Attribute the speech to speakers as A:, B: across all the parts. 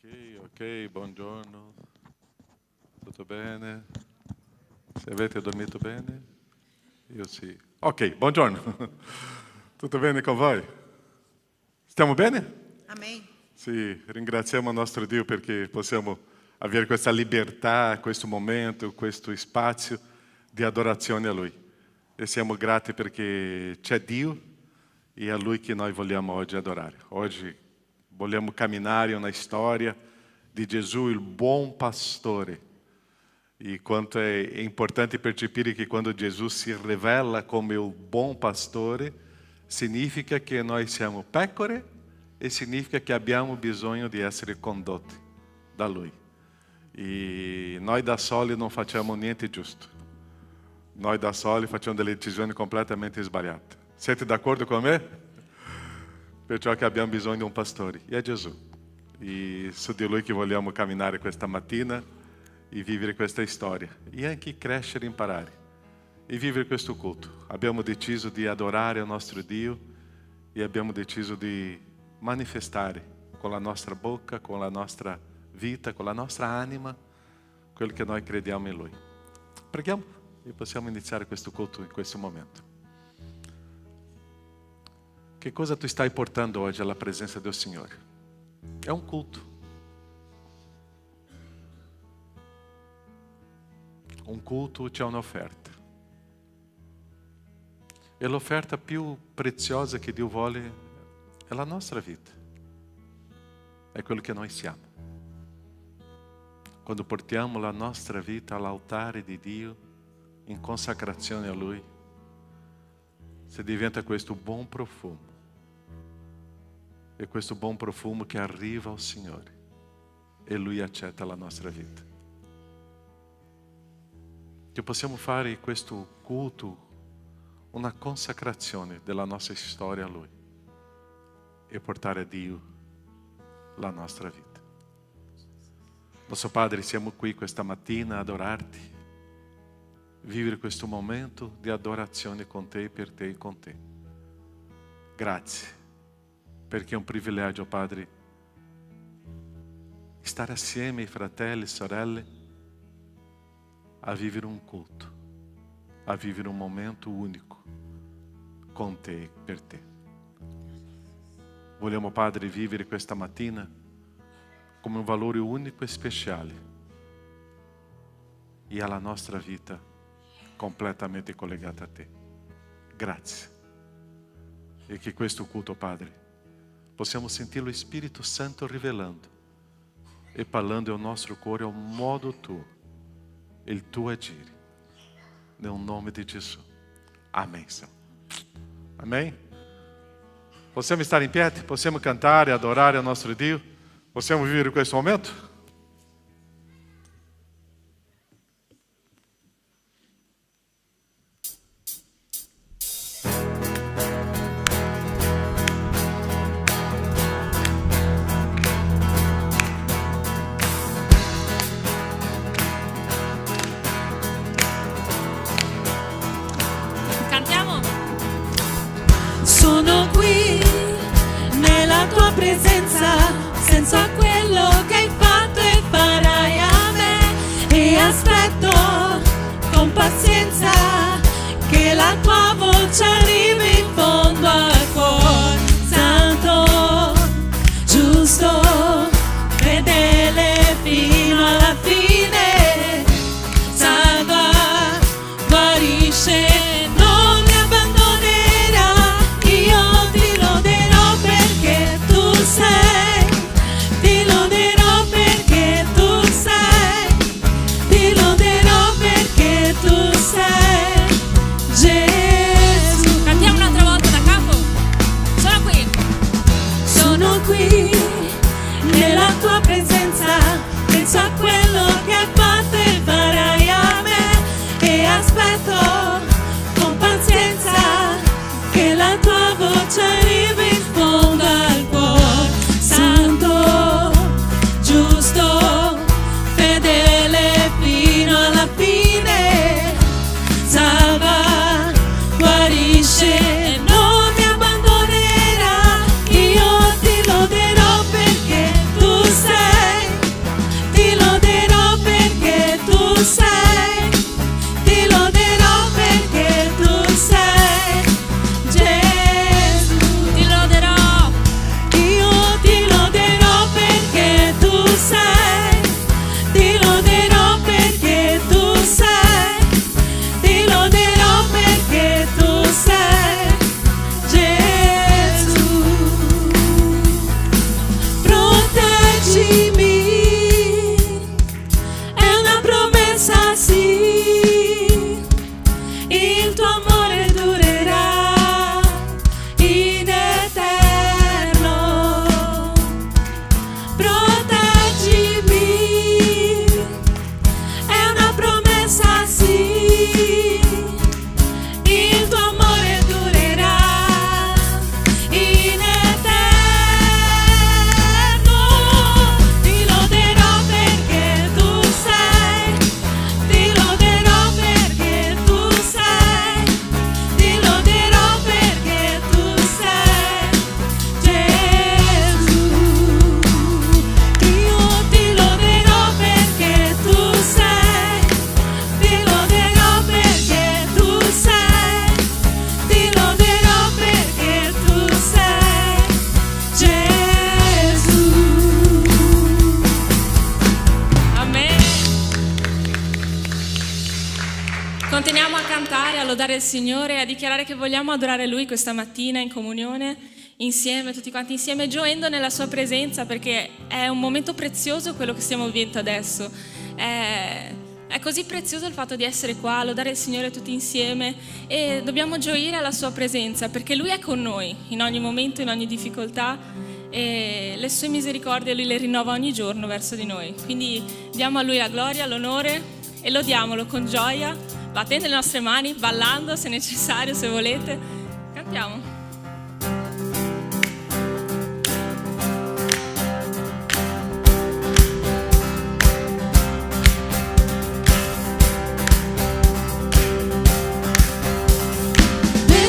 A: Ok, buongiorno. Tutto bene? Se avete dormito bene? Io sì. Ok, buongiorno. Tutto bene con voi? Stiamo bene?
B: Amen.
A: Sì, ringraziamo il nostro Dio perché possiamo avere questa libertà, questo momento, questo spazio di adorazione a Lui. E siamo grati perché c'è Dio e è a Lui che noi vogliamo oggi adorare. Oggi vogliamo camminare una storia di Gesù, il buon pastore. E quanto è importante percepire che quando Gesù si rivela come il buon pastore, significa che noi siamo pecore e significa che abbiamo bisogno di essere condotti da Lui. E noi da soli non facciamo niente giusto. Noi da soli facciamo delle decisioni completamente sbagliate. Siete d'accordo con me? Perciò che abbiamo bisogno di un pastore, e è Gesù. E su di Lui che vogliamo camminare questa mattina e vivere questa storia. E anche crescere e imparare. E vivere questo culto. Abbiamo deciso di adorare il nostro Dio e abbiamo deciso di manifestare con la nostra bocca, con la nostra vita, con la nostra anima, quello che noi crediamo in Lui. Preghiamo e possiamo iniziare questo culto in questo momento. Che cosa tu stai portando oggi alla presenza del Signore? È un culto. Un culto c'è un'offerta. E l'offerta più preziosa che Dio vuole è la nostra vita. È quello che noi siamo. Quando portiamo la nostra vita all'altare di Dio, in consacrazione a Lui, si diventa questo buon profumo. E questo buon profumo che arriva al Signore. E Lui accetta la nostra vita. Che possiamo fare questo culto una consacrazione della nostra storia a Lui. E portare a Dio la nostra vita. Nostro Padre, siamo qui questa mattina a adorarti. Vivere questo momento di adorazione con te, per te e con te. Grazie, perché è un privilegio, Padre, stare assieme ai fratelli e sorelle a vivere un culto, a vivere un momento unico con te e per te. Vogliamo, Padre, vivere questa mattina come un valore unico e speciale e alla nostra vita completamente collegata a te. Grazie. E che questo culto, Padre, possiamo sentire lo Spirito Santo rivelando e parlando ao nostro cuore ao modo tuo, il tuo agire. Nel nome di Gesù. Amém, Senhor. Amém? Possiamo stare in piedi? Possiamo cantare, adorare o nostro Dio? Possiamo vivere questo momento?
C: Sono qui nella tua presenza, senza quello che hai fatto e farai a me, e aspetto con pazienza che la tua voce arrivi in fondo al cuore. Santo, giusto, fedele fino alla fine, salva, guarisce. Nella tua presenza, penso a quello che hai fatto e farai a me, e aspetto con pazienza che la tua voce arrivi in fondo al cuore. Santo, giusto, fedele fino alla fine, salva, guarisce. Sei
B: lodare il Signore e a dichiarare che vogliamo adorare Lui questa mattina in comunione, insieme, tutti quanti insieme, gioendo nella Sua presenza, perché è un momento prezioso quello che stiamo vivendo adesso. È così prezioso il fatto di essere qua, lodare il Signore tutti insieme, e dobbiamo gioire alla Sua presenza, perché Lui è con noi in ogni momento, in ogni difficoltà, e le Sue misericordie Lui le rinnova ogni giorno verso di noi. Quindi diamo a Lui la gloria, l'onore e lodiamolo con gioia, battendo le nostre mani, ballando se necessario, se volete. Cantiamo.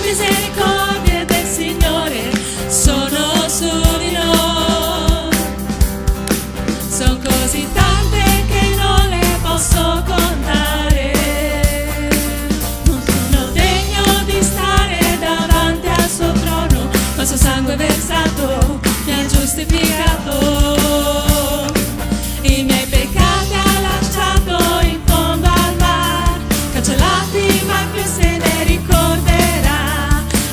C: Misericordie del Signore sono su di noi, sono così tante che non le posso contare. Non sono degno di stare davanti al suo trono, ma il suo sangue versato mi ha giustificato. I miei peccati ha lasciato in fondo al mar, cancellati ma più se ne ricorderà.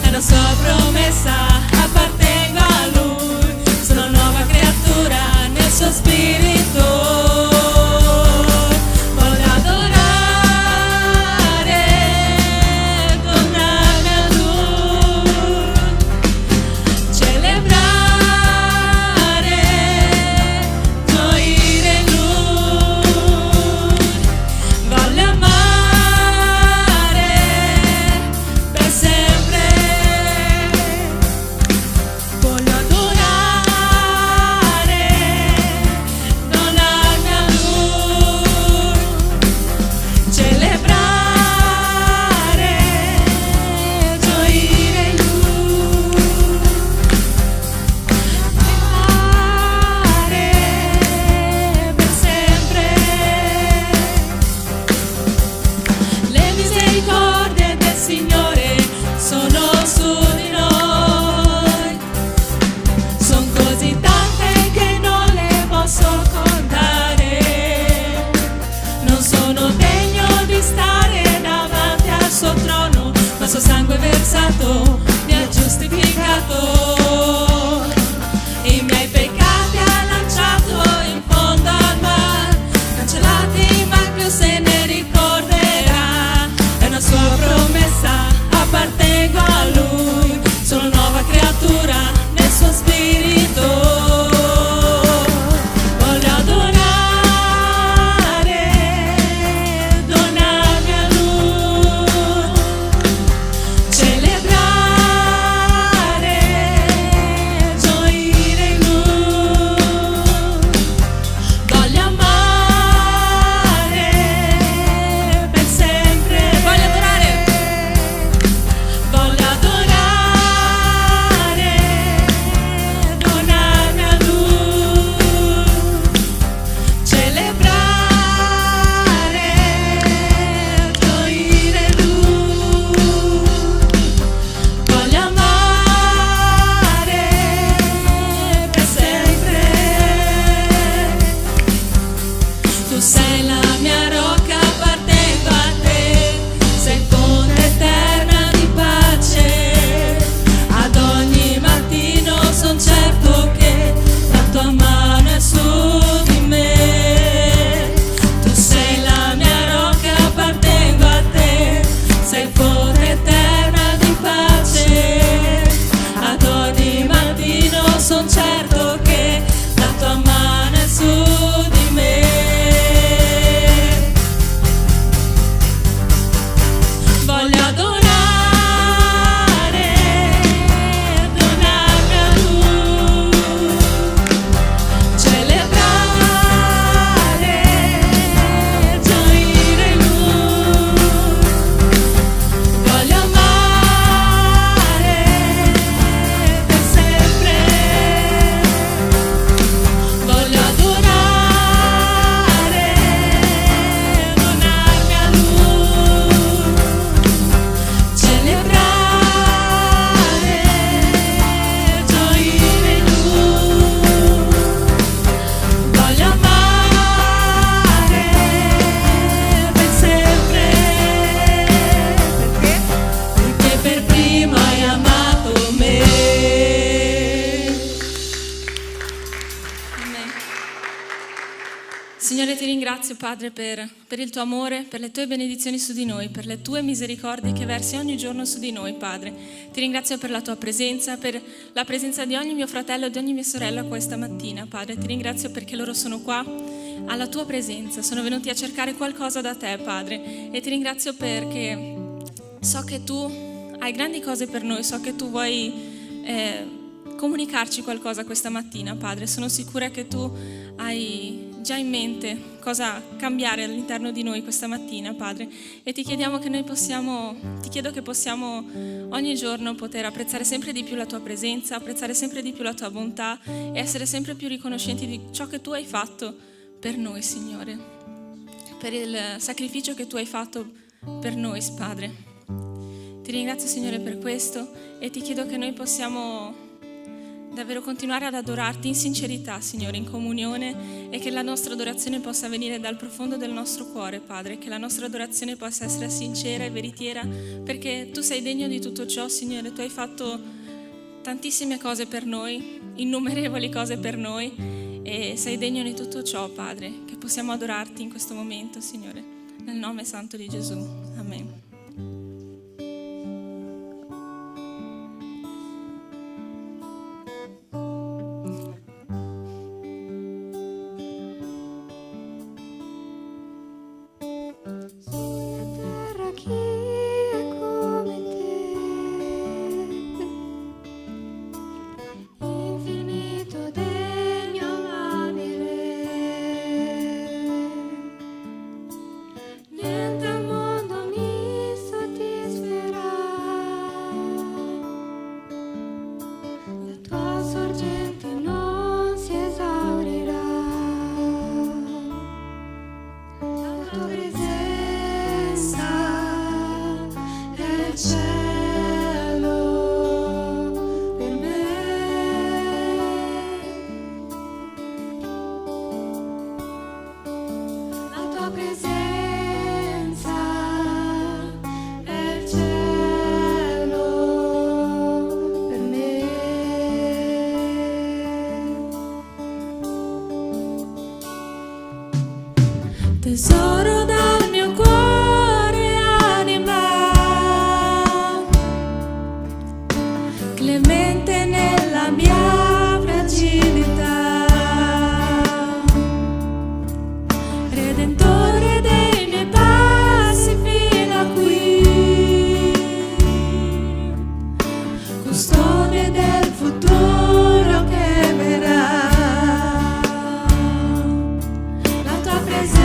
C: La sua promessa, appartengo a Lui, sono nuova creatura nel suo spirito. Voglio adorare, donarmi a Lui, celebrare, gioire in Lui. Voglio amare per sempre. Voglio adorare, donarmi a Lui, celebrare, gioire in Lui, amare per sempre. Le misericordie del Signore sono su di noi, son così tante che non le posso contare. Non sono degno di stare davanti al suo trono, ma il suo sangue versato mi ha giustificato. I miei peccati ha lanciato in fondo al mar, cancellati ma più se ne ricorderà. È una sua promessa, appartengo a Lui, sono nuova creatura nel suo spirito. Voglio adorare, donarmi a Lui, celebrare, gioire in Lui. Voglio amare per sempre. Voglio adorare. Voglio adorare, donarmi a Lui, celebrare, gioire in Lui. Voglio amare per sempre. Tu sei la mia rocca, appartengo a te, sei fonte eterna di pace. Ad ogni mattino son certo che la tua mano è su di me. Tu sei la mia rocca, appartengo a te, sei fonte eterna di pace. Ad ogni mattino son certo che la tua mano è su di me. Voglio adorare, donarmi a Lui, celebrare, gioire in Lui. Voglio amare per sempre. Voglio
B: Signore, ti ringrazio, Padre, per il tuo amore, per le tue benedizioni su di noi, per le tue misericordie che versi ogni giorno su di noi, Padre. Ti ringrazio per la tua presenza, per la presenza di ogni mio fratello e di ogni mia sorella questa mattina, Padre. Ti ringrazio perché loro sono qua alla tua presenza, sono venuti a cercare qualcosa da te, Padre. E ti ringrazio perché so che tu hai grandi cose per noi, so che tu vuoi comunicarci qualcosa questa mattina, Padre. Sono sicura che tu hai già in mente cosa cambiare all'interno di noi questa mattina, Padre. E ti chiedo che possiamo ogni giorno poter apprezzare sempre di più la tua presenza, apprezzare sempre di più la tua bontà e essere sempre più riconoscenti di ciò che tu hai fatto per noi, Signore, per il sacrificio che tu hai fatto per noi, Padre. Ti ringrazio, Signore, per questo e ti chiedo che noi possiamo davvero continuare ad adorarti in sincerità, Signore, in comunione, e che la nostra adorazione possa venire dal profondo del nostro cuore, Padre, che la nostra adorazione possa essere sincera e veritiera, perché tu sei degno di tutto ciò, Signore. Tu hai fatto tantissime cose per noi, innumerevoli cose per noi, e sei degno di tutto ciò, Padre, che possiamo adorarti in questo momento, Signore, nel nome santo di Gesù. Amen. Tesoro dal mio cuore, anima, clemente nella mia fragilità, redentore dei miei passi fino a qui, custode del futuro che verrà. La tua presenza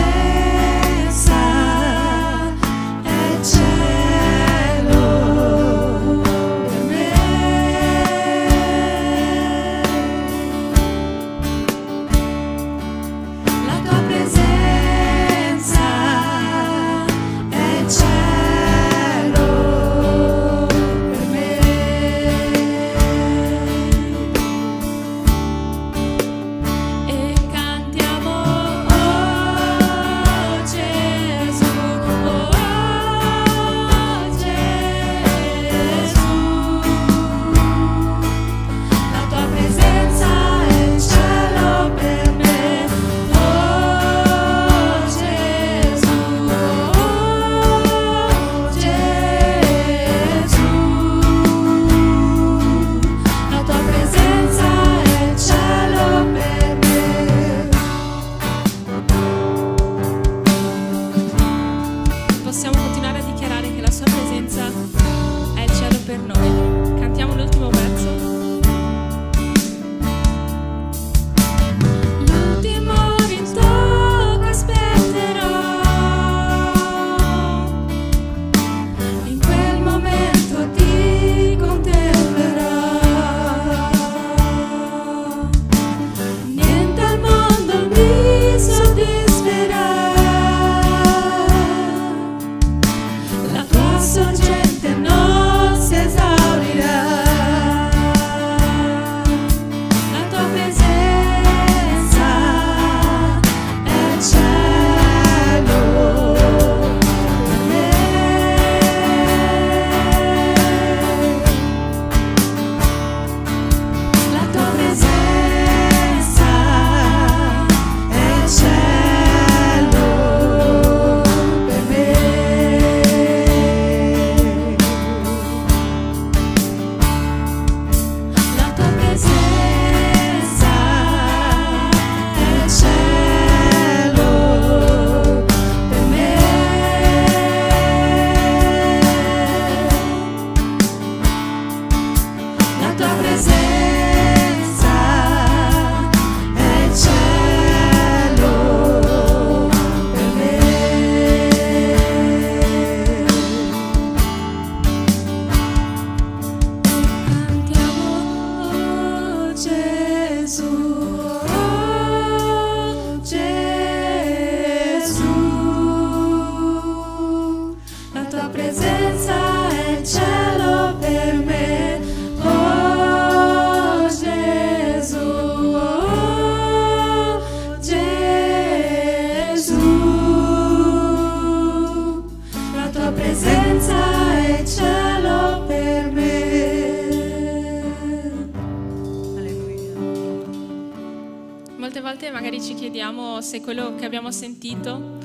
B: Molte volte magari ci chiediamo se quello che abbiamo sentito,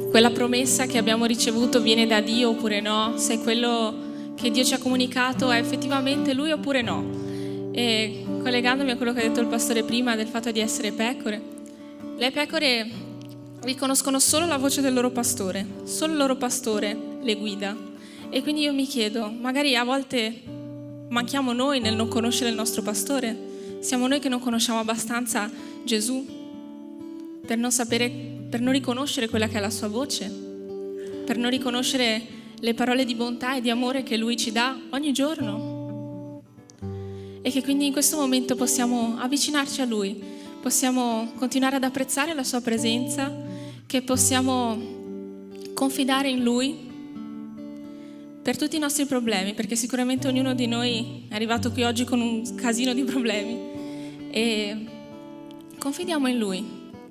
B: quella promessa che abbiamo ricevuto viene da Dio oppure no, se quello che Dio ci ha comunicato è effettivamente Lui oppure no. E collegandomi a quello che ha detto il pastore prima del fatto di essere pecore, le pecore riconoscono solo la voce del loro pastore, solo il loro pastore le guida. E quindi io mi chiedo, magari a volte manchiamo noi nel non conoscere il nostro pastore? Siamo noi che non conosciamo abbastanza Gesù per non sapere, per non riconoscere quella che è la sua voce, per non riconoscere le parole di bontà e di amore che Lui ci dà ogni giorno. E che quindi in questo momento possiamo avvicinarci a Lui, possiamo continuare ad apprezzare la sua presenza, che possiamo confidare in Lui per tutti i nostri problemi, perché sicuramente ognuno di noi è arrivato qui oggi con un casino di problemi, e confidiamo in Lui,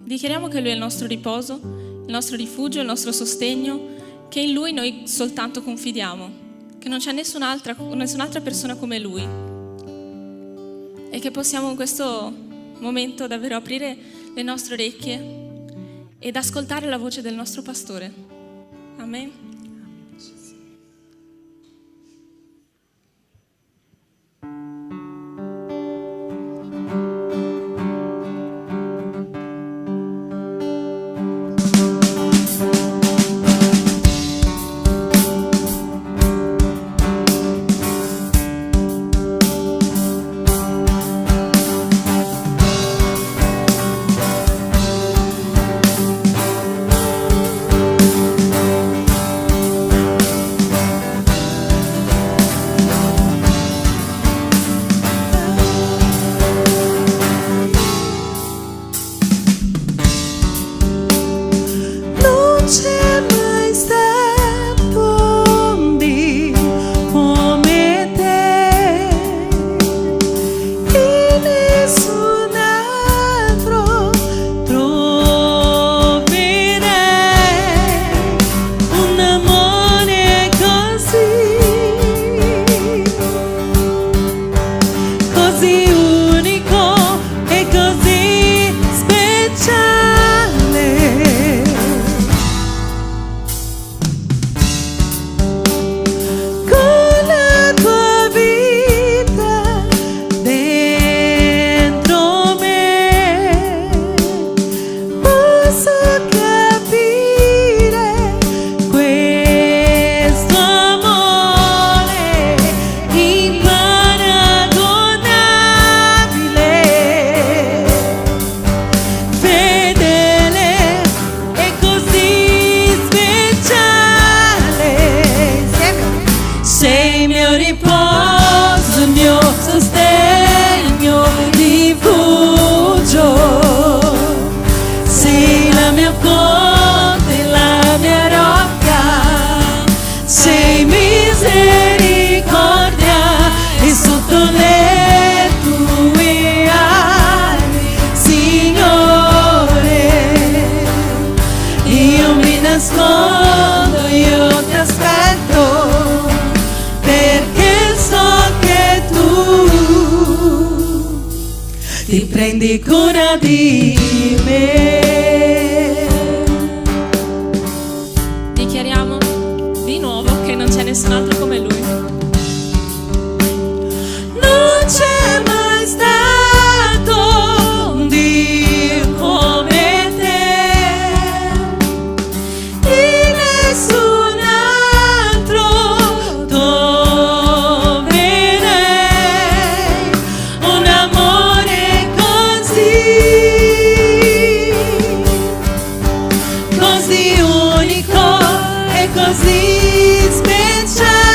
B: dichiariamo che Lui è il nostro riposo, il nostro rifugio, il nostro sostegno, che in Lui noi soltanto confidiamo, che non c'è nessun'altra persona come Lui, e che possiamo in questo momento davvero aprire le nostre orecchie ed ascoltare la voce del nostro pastore. Amen.
C: Ti prendi cura di me.
B: Dichiariamo di nuovo che non c'è nessun altro come Lui.
C: Non c'è mai stato un Dio come te, di nessun altro troverei un amore così unico e così speciale.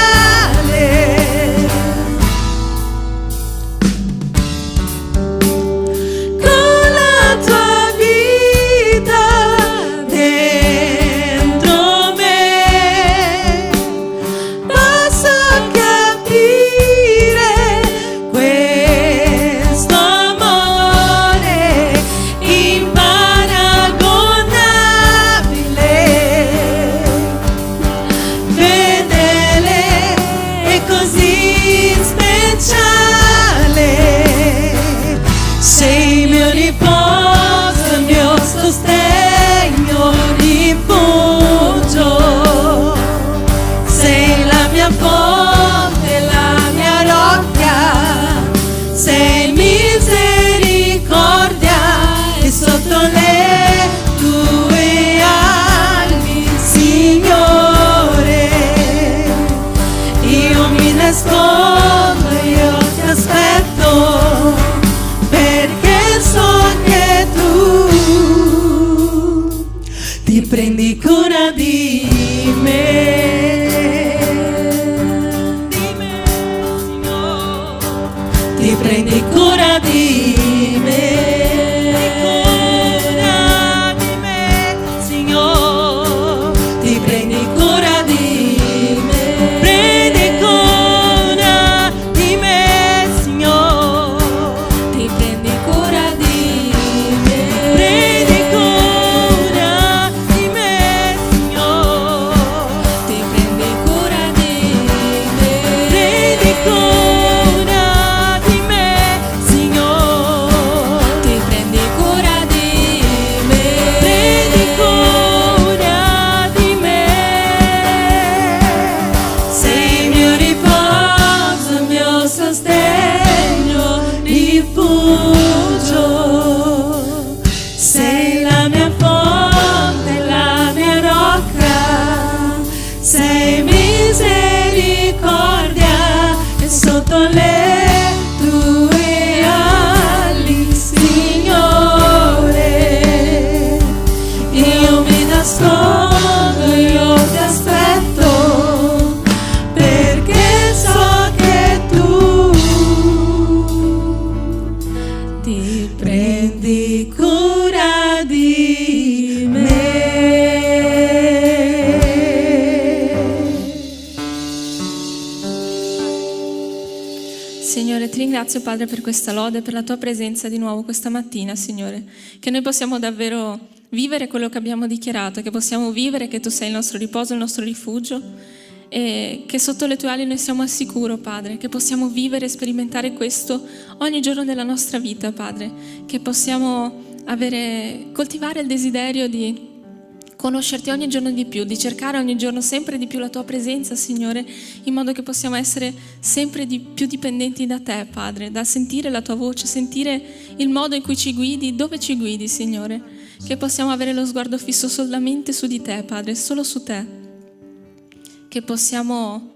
B: ringrazio, Padre, per questa lode, per la tua presenza di nuovo questa mattina, Signore, che noi possiamo davvero vivere quello che abbiamo dichiarato, che possiamo vivere che tu sei il nostro riposo, il nostro rifugio, e che sotto le tue ali noi siamo al sicuro, Padre, che possiamo vivere e sperimentare questo ogni giorno della nostra vita, Padre, che possiamo coltivare il desiderio di conoscerti ogni giorno di più, di cercare ogni giorno sempre di più la tua presenza, Signore, in modo che possiamo essere sempre più dipendenti da te, Padre, da sentire la tua voce, sentire il modo in cui ci guidi, dove ci guidi, Signore, che possiamo avere lo sguardo fisso solamente su di te, Padre, solo su te, che possiamo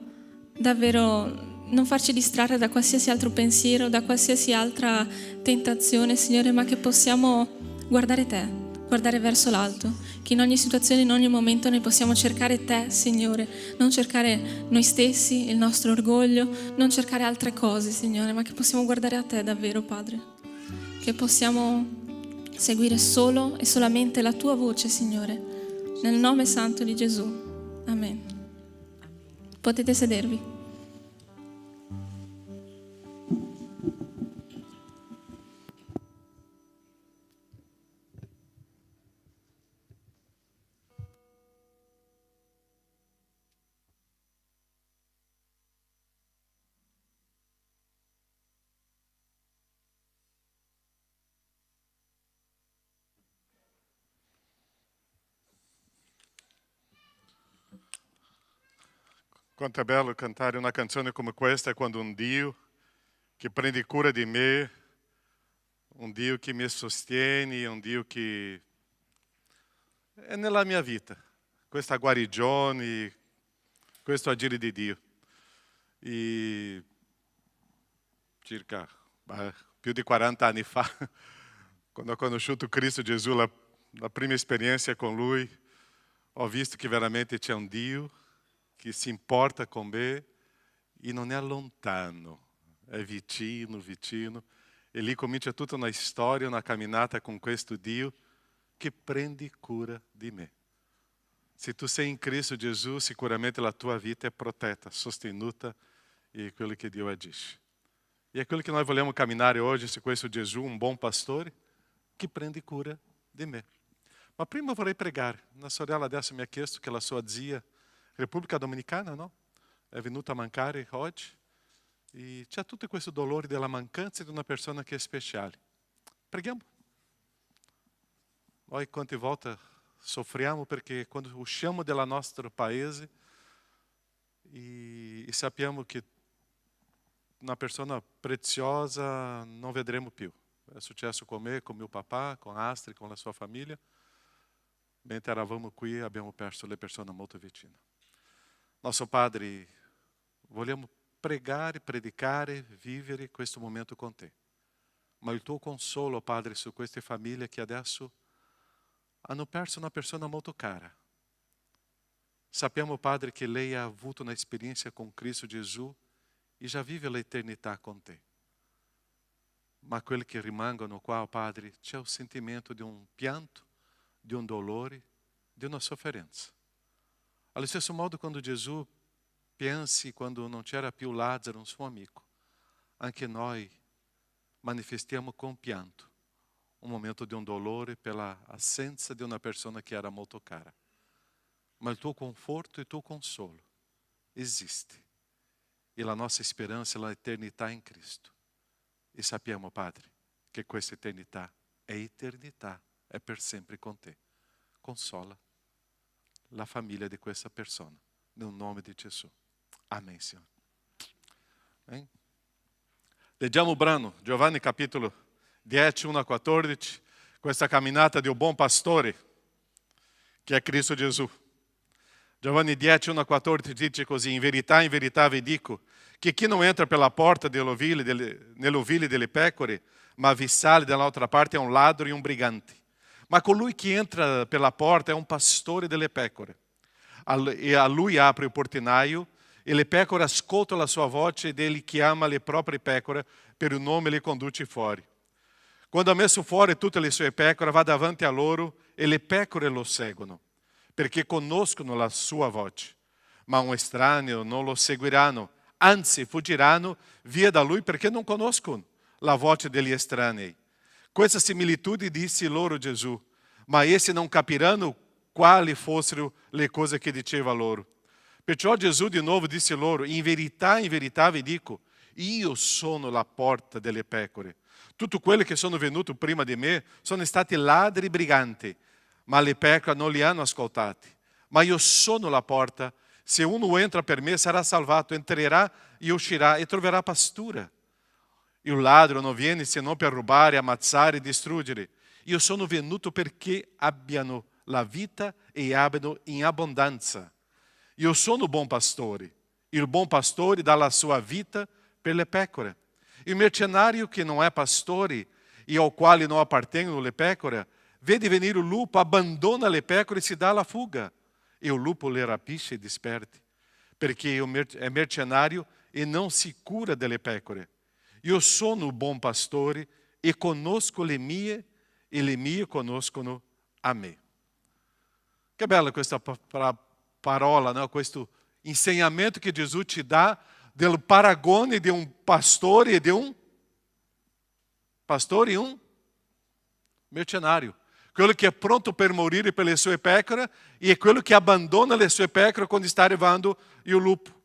B: davvero non farci distrarre da qualsiasi altro pensiero, da qualsiasi altra tentazione, Signore, ma che possiamo guardare te, guardare verso l'alto, che in ogni situazione, in ogni momento noi possiamo cercare te, Signore, non cercare noi stessi, il nostro orgoglio, non cercare altre cose, Signore, ma che possiamo guardare a te davvero, Padre, che possiamo seguire solo e solamente la tua voce, Signore, nel nome santo di Gesù. Amen. Potete sedervi.
A: Quanto è bello cantare una canzone come questa quando un Dio che prende cura di me, un Dio che mi sostiene, un Dio che è nella mia vita. Questa guarigione, questo agire di Dio. E circa più di 40 anni fa, quando ho conosciuto Cristo Gesù, la prima esperienza con Lui, ho visto che veramente c'è un Dio che si importa con me e non è lontano, è vicino, vicino. E lì comincia tutta una storia, una camminata con questo Dio che prende cura di me. Se tu sei in Cristo Gesù, sicuramente la tua vita è protetta, sostenuta e quello che Dio agisce. E è quello che noi vogliamo camminare oggi su questo Gesù, un buon pastore, che prende cura di me. Ma prima vorrei pregare. Una sorella adesso mi ha chiesto che la sua zia, Repubblica Dominicana, no? È venuta a mancare oggi. E c'è tutto questo dolore della mancanza di una persona che è speciale. Preghiamo. Noi quante volte soffriamo perché quando usciamo del nostro paese e sappiamo che una persona preziosa non vedremo più. È successo con me, con mio papà, con Astrid, con la sua famiglia. Mentre eravamo qui abbiamo perso le persone molto vicine. Nostro Padre, vogliamo pregare, predicare, vivere questo momento con te. Ma il tuo consolo, Padre, su queste famiglie che adesso hanno perso una persona molto cara. Sappiamo, Padre, che lei ha avuto un'esperienza con Cristo Gesù e già vive l'eternità con te. Ma quelli che rimangono qua, Padre, c'è il sentimento di un pianto, di un dolore, di una sofferenza. Allo stesso modo, quando Gesù pensi, quando non c'era più Lazzaro, un suo amico, anche noi manifestiamo con pianto un momento di un dolore per l'assenza di una persona che era molto cara. Ma il tuo conforto e il tuo consolo esiste. E la nostra speranza è l'eternità in Cristo. E sappiamo, Padre, che questa eternità è per sempre con te. Consola la famiglia di questa persona, nel nome di Gesù. Amen, Signore. Amen. Leggiamo il brano, Giovanni capitolo 10, 1-14, questa camminata di un buon pastore, che è Cristo Gesù. Giovanni 10, 1-14 dice così: in verità vi dico, che chi non entra per la porta nell'ovile delle pecore, ma vi sale dall'altra parte è un ladro e un brigante. Ma colui che entra per la porta è un pastore delle pecore. E a lui apre il portinaio, e le pecore ascoltano la sua voce, ed egli chiama le proprie pecore, per il nome le conduce fuori. Quando ha messo fuori tutte le sue pecore, va davanti a loro, e le pecore lo seguono, perché conoscono la sua voce. Ma un estraneo non lo seguiranno, anzi fuggiranno via da lui perché non conoscono la voce degli estranei. Questa similitude disse loro Gesù, ma essi non capiranno quali fossero le cose che diceva loro. Perciò Gesù di nuovo disse loro, in verità vi dico, io sono la porta delle pecore. Tutti quelli che sono venuti prima di me sono stati ladri e briganti, ma le pecore non li hanno ascoltati. Ma io sono la porta. Se uno entra per me sarà salvato, entrerà e uscirà e troverà pastura. Il ladro non viene se non per rubare, ammazzare e distruggere. Io sono venuto perché abbiano la vita e abbiano in abbondanza. Io sono buon pastore. Il buon pastore dà la sua vita per le pecore. Il mercenario che non è pastore e ao quale non appartengono le pecore, vede venire il lupo, abbandona le pecore e si dà alla fuga. E il lupo le rapisce e disperdi, perché è mercenario e non si cura delle pecore. Io sono il buon pastore e conosco le mie e le mie conoscono a me. Che bella questa parola, no? Questo insegnamento che Gesù ci dà del paragone di un pastore e di un mercenario. Quello che è pronto per morire per le sue pecore e quello che abbandona le sue pecore quando sta arrivando il lupo.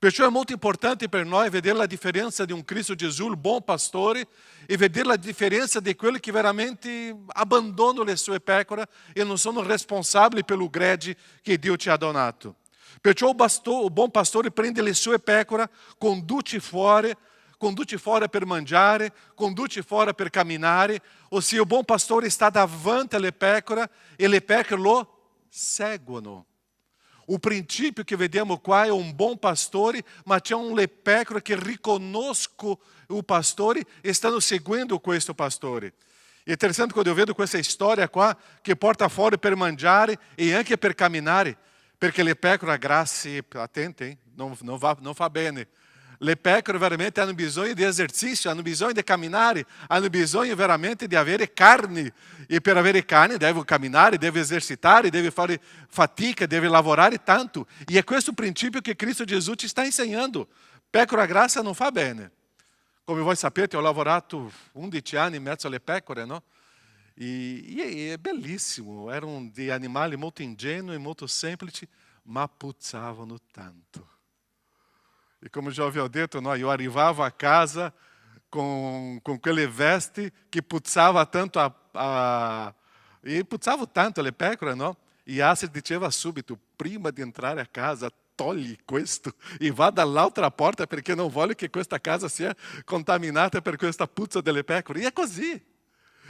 A: Perciò è molto importante per noi vedere la differenza di un Cristo Gesù, il buon pastore, e vedere la differenza di quelli che veramente abbandonano le sue pecore e non sono responsabili pelo gregge che Dio ci ha donato. Perciò il buon pastore prende le sue pecore, conduce fuori per mangiare, conduce fuori per camminare, ossia il buon pastore sta davanti alle pecore e le pecore lo seguono. O princípio che vediamo qua è un buon pastore, ma c'è le pecore che riconoscono il pastore e stanno seguendo questo pastore. È interessante quando io vedo questa storia qua che porta fuori per mangiare e anche per camminare, perché le pecore grasse, attenti, non fa bene. Le pecore veramente hanno bisogno di esercizio, hanno bisogno di camminare, hanno bisogno veramente di avere carne. E per avere carne deve camminare, deve esercitare, deve fare fatica, deve lavorare tanto. E è questo principio che Cristo Gesù ci sta insegnando. Pecora grassa non fa bene. Come voi sapete, ho lavorato 11 anni in mezzo alle pecore, no? E è bellissimo. Erano dei animali molto ingenui, molto semplici, ma puzzavano tanto. E come já vi detto, no, io arrivavo a casa con quelle vesti che puzzava tanto e puzzavo tanto le pecore, no? E Astrid diceva subito, prima di entrare a casa, togli questo e vá dall'altra porta perché non voglio che questa casa sia contaminata per questa puzza delle pecore. E è così.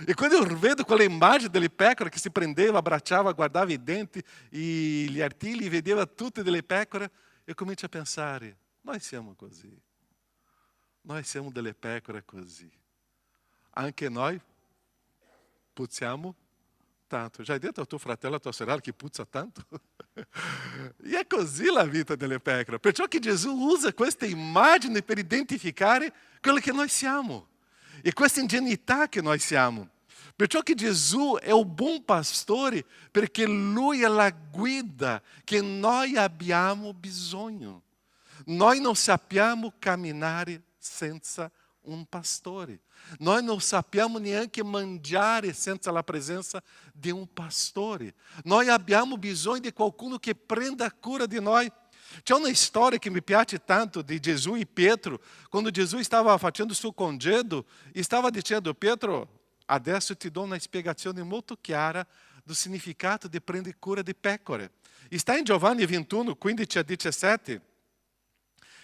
A: E quando io vedo quella immagine delle pecore che si prendeva, abbracciava, guardava i denti e gli artigli, vedeva tutte delle pecore, eu comincio a pensare, noi siamo così. Noi siamo delle pecore così. Anche noi puzziamo tanto. Já hai detto a tuo fratello, a tua sorella che puzza tanto? E è così la vita delle pecore. Perciò che Gesù usa questa immagine per identificare quello che noi siamo. E questa ingenuità che noi siamo. Perciò che Gesù è il buon pastore, perché Lui è la guida che noi abbiamo bisogno. Noi non sappiamo camminare senza un pastore. Noi non sappiamo neanche mangiare senza la presenza di un pastore. Noi abbiamo bisogno di qualcuno che prenda cura di noi. C'è una storia che mi piace tanto di Gesù e Pietro. Quando Gesù stava facendo il suo congedo, stava dicendo, Pietro, adesso ti do una spiegazione molto chiara do significato di prendere cura di pecore. Está in Giovanni 21, 15 a 17.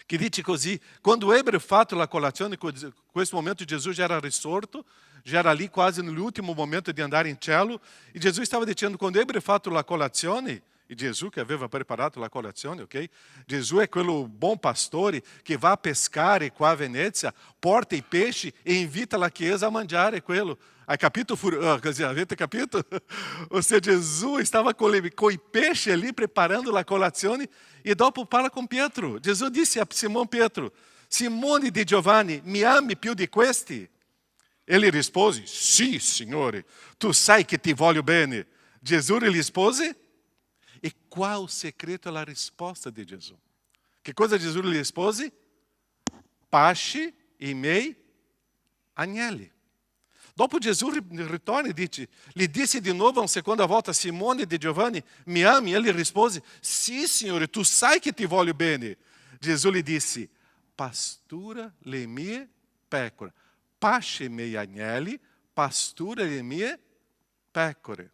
A: Che dice così, quando ebbero fatto la colazione, in questo momento Gesù já era risorto, já era lì quasi nell'ultimo momento di andare in cielo, e Gesù stava dicendo, quando ebbero fatto la colazione, e Gesù che aveva preparato la colazione, ok? Gesù è quello buon pastore che va a pescare qua a Venezia, porta i pesci e invita la chiesa a mangiare quello. Hai capito? Avete capito? Ou seja, Gesù stava com i pesci ali preparando la colazione e dopo parla com Pietro. Gesù disse a Simão Pietro, Simone di Giovanni, mi ami più di questi? Ele rispose, sì, Signore, tu sai che ti voglio bene. Gesù gli rispose, e qual o segreto è la risposta di Gesù? Che cosa Gesù gli rispose?
D: pasci i miei agnelli. Dopo Gesù ritorna e gli disse di nuovo una seconda volta, Simone di Giovanni, mi ami? Ele rispose, sì Signore, tu sai che ti voglio bene. Gesù gli disse, pastura le mie pecore, pasci i miei agnelli, pastura le mie pecore.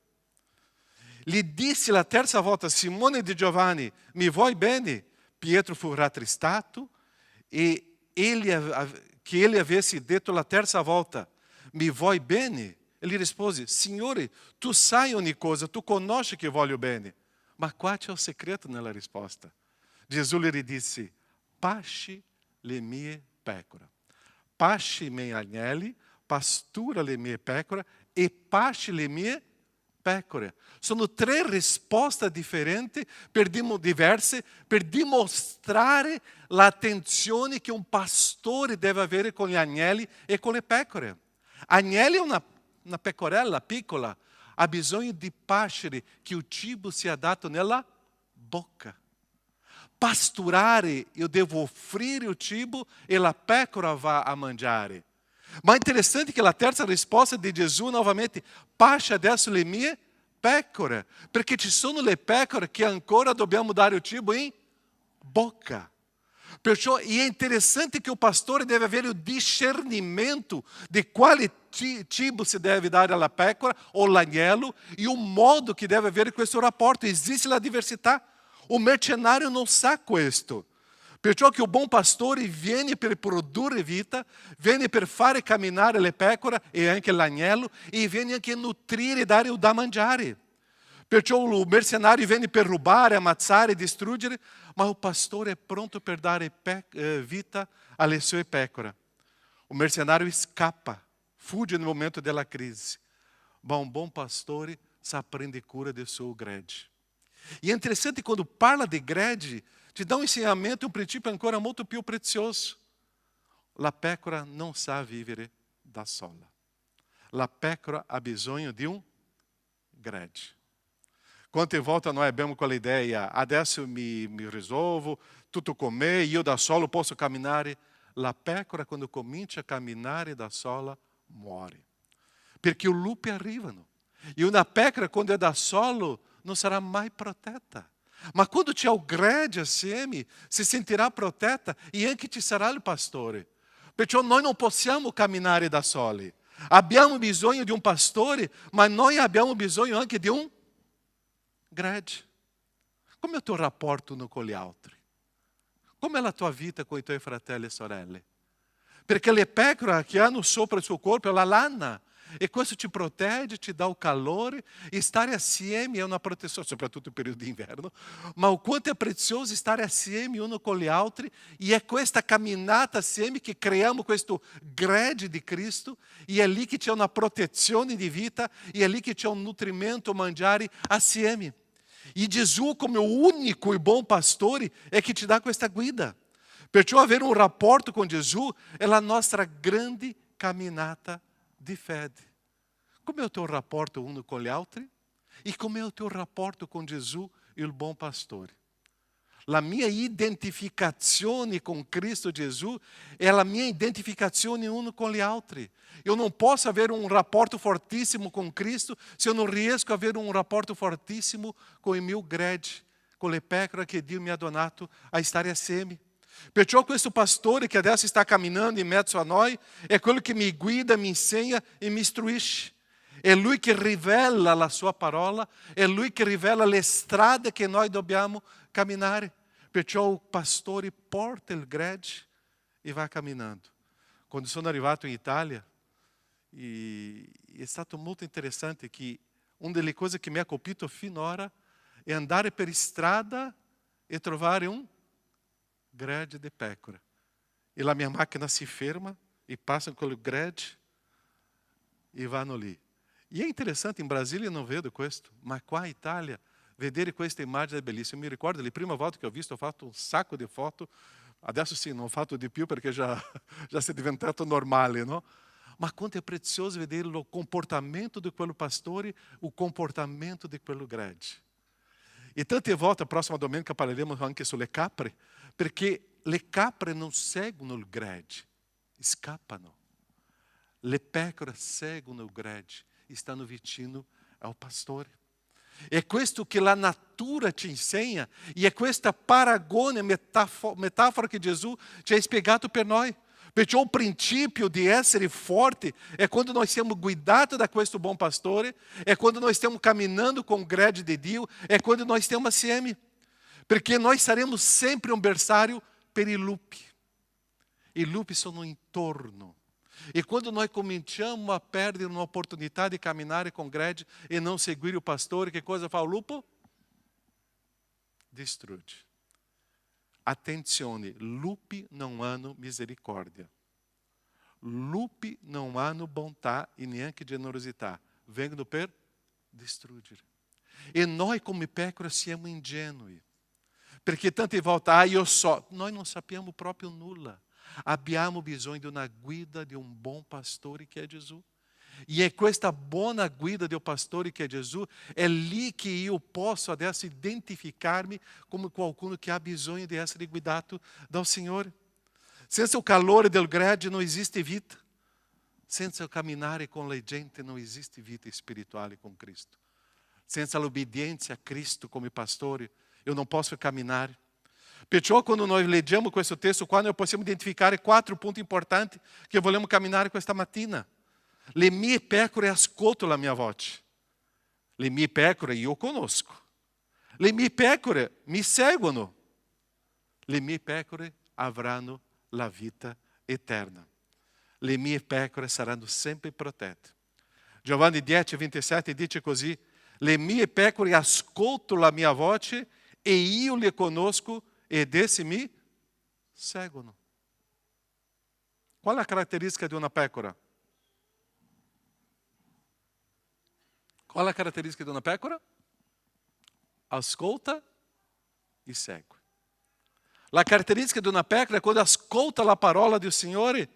D: Gli disse la terza volta, Simone di Giovanni, mi vuoi bene? Pietro fu rattristato e che ele avesse detto la terza volta, mi vuoi bene? Ele rispose, Signore, tu sai ogni cosa, tu conosci che voglio bene. Ma qua c'è il segreto nella risposta. Gesù gli disse, pasci le mie pecore, pasci i miei agnelli, pastura le mie pecore e pasci le mie pecore. Sono tre risposte differenti diverse per dimostrare l'attenzione che un pastore deve avere con gli agnelli e con le pecore. Agnelli è una pecorella piccola, ha bisogno di pascere, che il cibo sia dato nella bocca. Pasturare, io devo offrire il cibo e la pecora va a mangiare. Ma è interessante che la terza risposta di Gesù novamente, pasci adesso le mie pecore, perché ci sono le pecore che ancora dobbiamo dare il cibo in bocca. Perciò è interessante che o pastore deve avere il discernimento di quale cibo si deve dare alla pecora o all'agnello e un modo che deve avere questo rapporto. Esiste la diversità. O mercenario non sa questo. Perciò che o buon pastore viene per produrre vita, viene per fare camminare le pecore e anche l'agnello e viene anche nutrire e dare o da mangiare. Perciò o mercenario viene per rubare, ammazzare, distruggere, ma o pastore è pronto per dare vita alle sue pecore. O mercenario scappa, fugge nel momento della crisi, ma un buon pastore sa prendere cura del suo gregge. E è interessante quando parla di gregge, ti dá um ensinamento, um princípio ancora molto più prezioso. La pecora non sa vivere da sola. La pecora ha bisogno di un gregge. Quante volte noi abbiamo quella idea, adesso mi risolvo, tutto con me, io da solo posso camminare. La pecora quando comincia a camminare da sola muore. Perché i lupi arrivano. E una pecora quando è da solo non sarà mai protetta. Ma quando c'è il gregge assieme, si sentirà protetta e anche ci sarà il pastore. Perciò noi non possiamo camminare da soli. Abbiamo bisogno di un pastore, ma noi abbiamo bisogno anche di un gregge. Come è il tuo rapporto uno con gli altri? Come è la tua vita con i tuoi fratelli e sorelle? Perché le pecore che hanno sopra il suo corpo è la lana. E questo ti protegge, ti dà il calore, e stare assieme è una protezione, soprattutto nel periodo di inverno, ma o quanto è prezioso stare assieme uno con gli altri, e è questa camminata assieme che creiamo questo gregge di Cristo, e è lì che c'è una protezione di vita, e è lì che c'è un nutrimento, mangiare assieme. E Gesù, come o unico e bom pastore, è che ti dà questa guida. Perciò avere un rapporto con Gesù è la nostra grande camminata di fede. Come è il tuo rapporto uno con gli altri? E come è il tuo rapporto con Gesù, il buon pastore? La mia identificazione con Cristo Gesù è la mia identificazione uno con gli altri. Io non posso avere un rapporto fortissimo con Cristo se io non riesco a avere un rapporto fortissimo con il mio gregge, con le pecore che Dio mi ha donato a stare assieme. Perciò questo pastore che adesso sta camminando in mezzo a noi è quello che mi guida, mi insegna e mi istruisce. È lui che rivela la sua parola, è lui che rivela le strade che noi dobbiamo camminare. Perciò il pastore porta il gregge e va camminando. Quando sono arrivato in Italia, è stato molto interessante che una delle cose che mi ha colpito finora è andare per strada e trovare un gregge di pecore. E la mia macchina si ferma e passano con il gregge e vanno lì. E è interessante, in Brasília non vedo questo, ma qua in Italia vedere questa immagine è bellissima. Mi ricordo la prima volta che ho visto, ho fatto un sacco di foto, adesso sì, non ho fatto di più perché già si è diventato normale, no? Ma quanto è prezioso vedere il comportamento di quello pastore, il comportamento di quello gregge. E tante volte, a prossima domenica parleremo anche sulle capre, perché le capre non seguono il gregge, scappano. Le pecore seguono il gregge, stanno vicino ao pastore. È questo che la natura ci insegna e è questa paragone, metafora che Gesù ci ha spiegato per noi. Perciò il principio di essere forti è quando noi siamo guidati da questo buon pastore, è quando noi stiamo camminando com o gregge di Dio, è quando noi stiamo assieme. Perché noi saremo sempre un bersaglio per i lupi. I lupi sono intorno. E quando nós cominciamo a perdere un'opportunità di camminare com o gregge e não seguire o pastore, che cosa fa o lupo? Distrugge. Attenzione, lupi não hanno misericórdia. Lupi não hanno bontà e neanche generosità. Vengono per distruggere. E noi come pecore siamo ingenui. Perché tante volte, io so, noi non sappiamo proprio nulla. Abbiamo bisogno di una guida di un buon pastore che è Gesù. E è questa buona guida del pastore che è Gesù, è lì che io posso adesso identificarmi come qualcuno che ha bisogno di essere guidato dal Signore. Senza il calore del gregge non esiste vita. Senza camminare con la gente non esiste vita spirituale con Cristo. Senza l'obbedienza a Cristo come pastore, io non posso camminare. Perciò quando noi leggiamo questo testo qua, noi possiamo identificare 4 punti importanti che vogliamo camminare questa mattina. Le mie pecore ascoltano la mia voce. Le mie pecore io conosco. Le mie pecore mi seguono. Le mie pecore avranno la vita eterna. Le mie pecore saranno sempre protette. Giovanni 10:27 dice così: le mie pecore ascoltano la mia voce e io le conosco ed esse mi seguono. Qual è la caratteristica di una pecora? Qual è la caratteristica di una pecora? Ascolta e segue. La caratteristica di una pecora è quando ascolta la parola del Signore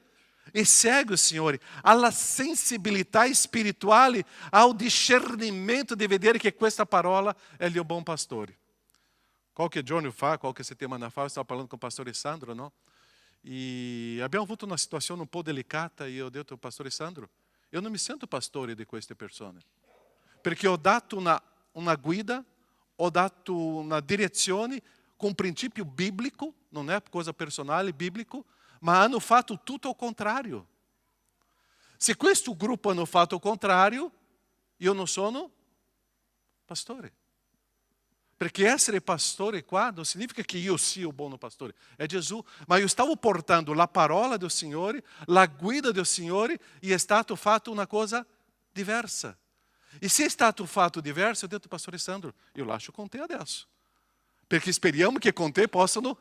D: e segue il Signore. Ha la sensibilità spirituale, ha il discernimento di vedere che questa parola è il buon pastore. Qualche giorno fa, qualche settimana fa, eu estava parlando com o pastor Sandro, não? E abbiamo avuto una situazione un po' delicata e io ho detto, pastor Sandro, io non mi sento pastore di queste persone. Perché ho dato una guida, ho dato una direzione con principio biblico, non è cosa personale, biblico, ma hanno fatto tutto il contrario. Se questo gruppo hanno fatto il contrario, io non sono pastore. Perché essere pastore qua non significa che io sia il buon pastore, è Gesù. Ma io stavo portando la parola del Signore, la guida del Signore e è stato fatto una cosa diversa. E se è stato fatto diverso, eu detto, pastor Sandro, io lascio con te adesso. Perché speriamo che con te possano